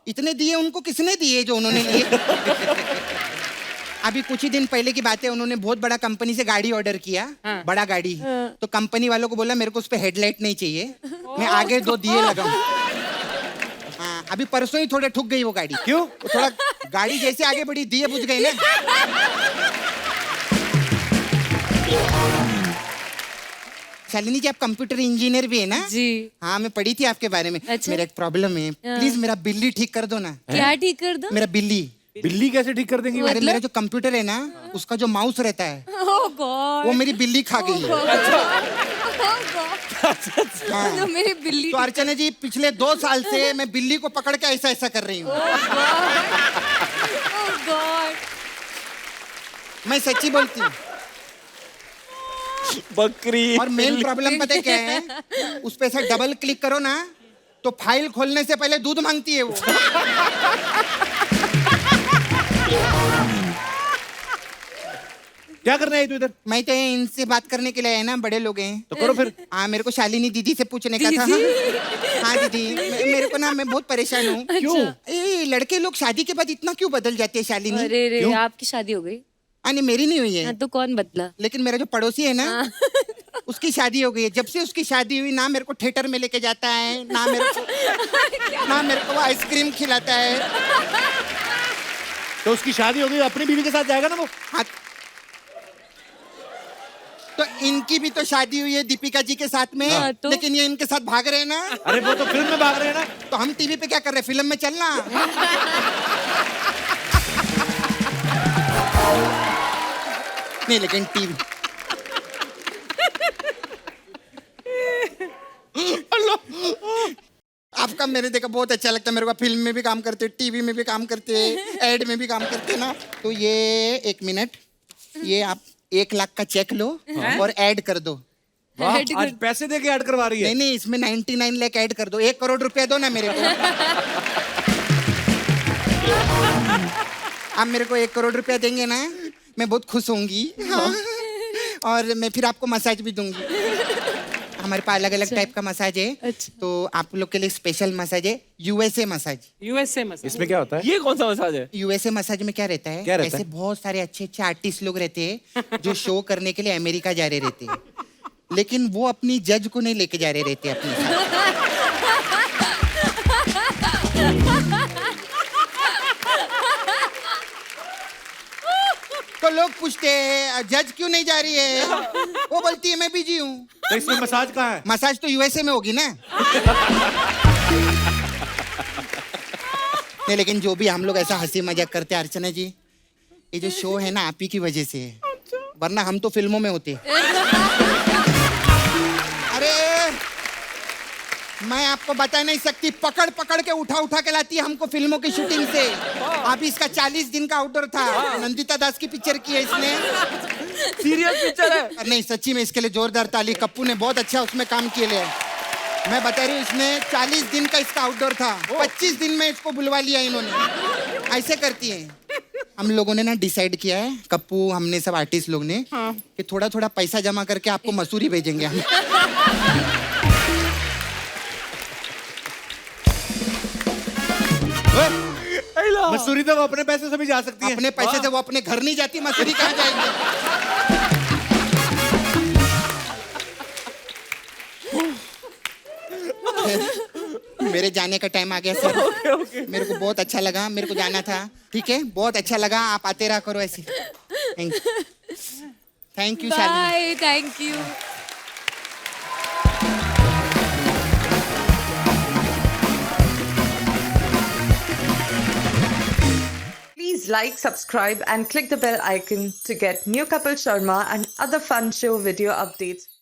इतने दिए उनको किसने दिए जो उन्होंने लिए? अभी कुछ ही दिन पहले की बात है, उन्होंने बहुत बड़ा कंपनी से गाड़ी ऑर्डर किया, बड़ा गाड़ी। तो कंपनी वालों को बोला मेरे को उस पर हेडलाइट नहीं चाहिए, मैं आगे 2 दिए लगाऊं। हाँ, अभी परसों ही थोड़े ठुक गई वो गाड़ी। क्यों? तो थोड़ा गाड़ी जैसे आगे बढ़ी, दिए बुझ गए ना। शालिनी जी, आप कंप्यूटर इंजीनियर भी है ना? जी। हाँ, मैं पढ़ी थी आपके बारे में। अच्छा? मेरा एक प्रॉब्लम है, प्लीज मेरा बिल्ली ठीक कर दो ना। क्या ठीक कर दो? मेरा बिल्ली। बिल्ली कैसे ठीक कर देंगी? अरे मेरा जो कंप्यूटर है ना, उसका जो माउस रहता है, Oh God! वो मेरी बिल्ली खा गई है। हाँ। तो मेरी बिल्ली। तो अर्चना जी, पिछले 2 साल से मैं बिल्ली को पकड़ के ऐसा ऐसा कर रही हूँ। Oh God! मैं सच्ची बोलती हूँ। बकरी। और मेन प्रॉब्लम पता है क्या है? उस पे ऐसा डबल क्लिक करो ना, तो फाइल खोलने से पहले दूध मांगती है वो। क्या करने आई तू इधर? मैं तो इनसे बात करने के लिए है ना, बड़े लोग हैं। तो करो फिर। हाँ, मेरे को शालिनी दीदी से पूछने का था। हाँ दीदी, मेरे को ना, मैं बहुत परेशान हूँ। क्यों? ये लड़के लोग शादी के बाद इतना क्यों बदल जाते हैं शालिनी? अरे रे, आपकी शादी हो गई? नहीं, मेरी नहीं हुई है। हाँ, तो कौन बदला? लेकिन मेरा जो पड़ोसी है ना, उसकी शादी हो गई है। जब से उसकी शादी हुई ना, मेरे को थिएटर में लेके जाता है, ना मेरे को वो आइसक्रीम खिलाता है। तो उसकी शादी हो गई, अपनी बीवी के साथ जाएगा ना वो? हाँ, तो इनकी भी तो शादी हुई है दीपिका जी के साथ में। हाँ, तो? लेकिन ये इनके साथ भाग रहे हैं ना। अरे वो तो फिल्म में भाग रहे हैं ना। तो हम टीवी पे क्या कर रहे हैं? फिल्म में चलना। नहीं, लेकिन टीवी। आपका मैंने देखा बहुत अच्छा लगता है मेरे को। फिल्म में भी काम करते, टीवी में भी काम करते, एड में भी काम करते ना। तो ये 1 मिनट, ये आप 1 लाख का चेक लो और ऐड कर दो। वाह, आज पैसे दे के ऐड करवा रही है। नहीं, इसमें 99 लाख ऐड कर दो। 1 करोड़ रुपया दो ना मेरे को। आप मेरे को 1 करोड़ रुपया देंगे ना, मैं बहुत खुश होंगी। हाँ। और मैं फिर आपको मसाज भी दूंगी। हमारे पास अलग अलग टाइप का मसाज है। अच्छा। तो आप लोग के लिए स्पेशल मसाज है, USA मसाज। USA massage. इसमें क्या होता है? ये कौन सा मसाज है? USA मसाज में क्या रहता है? क्या रहता ऐसे है? बहुत सारे अच्छे अच्छे आर्टिस्ट लोग रहते हैं जो शो करने के लिए अमेरिका जा रहे रहते हैं, लेकिन वो अपनी जज को नहीं लेके जा रहे रहते अपने साथ। तो लोग पूछते हैं जज क्यों नहीं जा रही है? वो बोलती है मैं बिजी हूँ। तो इसमें मसाज कहाँ है? मसाज तो USA में होगी ना। नहीं, लेकिन जो भी हम लोग ऐसा हंसी मजाक करते हैं अर्चना जी, ये जो शो है ना आप ही की वजह से है, वरना हम तो फिल्मों में होते। अरे मैं आपको बता नहीं सकती, पकड़ पकड़ के उठा उठा के लाती है हमको फिल्मों की शूटिंग से। अभी इसका 40 दिन का आउटडोर था। नंदिता दास की पिक्चर की है इसने। सीरियस पिक्चर है? नहीं, सच्ची में इसके लिए जोरदार ताली। कप्पू ने बहुत अच्छा उसमें काम किए ले। मैं बता रही हूँ, इसने 40 दिन का इसका आउटडोर था, 25 दिन में इसको बुलवा लिया इन्होंने। ऐसे करती है। हम लोगों ने ना डिसाइड किया है, कप्पू, हमने सब आर्टिस्ट लोग ने, कि थोड़ा थोड़ा पैसा जमा करके आपको मसूरी भेजेंगे हम। मसूरी तो वो अपने पैसे से भी जा सकती है। अपने पैसे से वो अपने घर नहीं जाती, मसूरी कहाँ जाएगी? मेरे जाने का टाइम आ गया सर। मेरे को बहुत अच्छा लगा, मेरे को जाना था। ठीक है, बहुत अच्छा लगा, आप आते रहा करो ऐसे। Thank you Shalini. Bye, thank you. Please like, subscribe and click the bell icon to get new Kapil Sharma and other fun show video updates.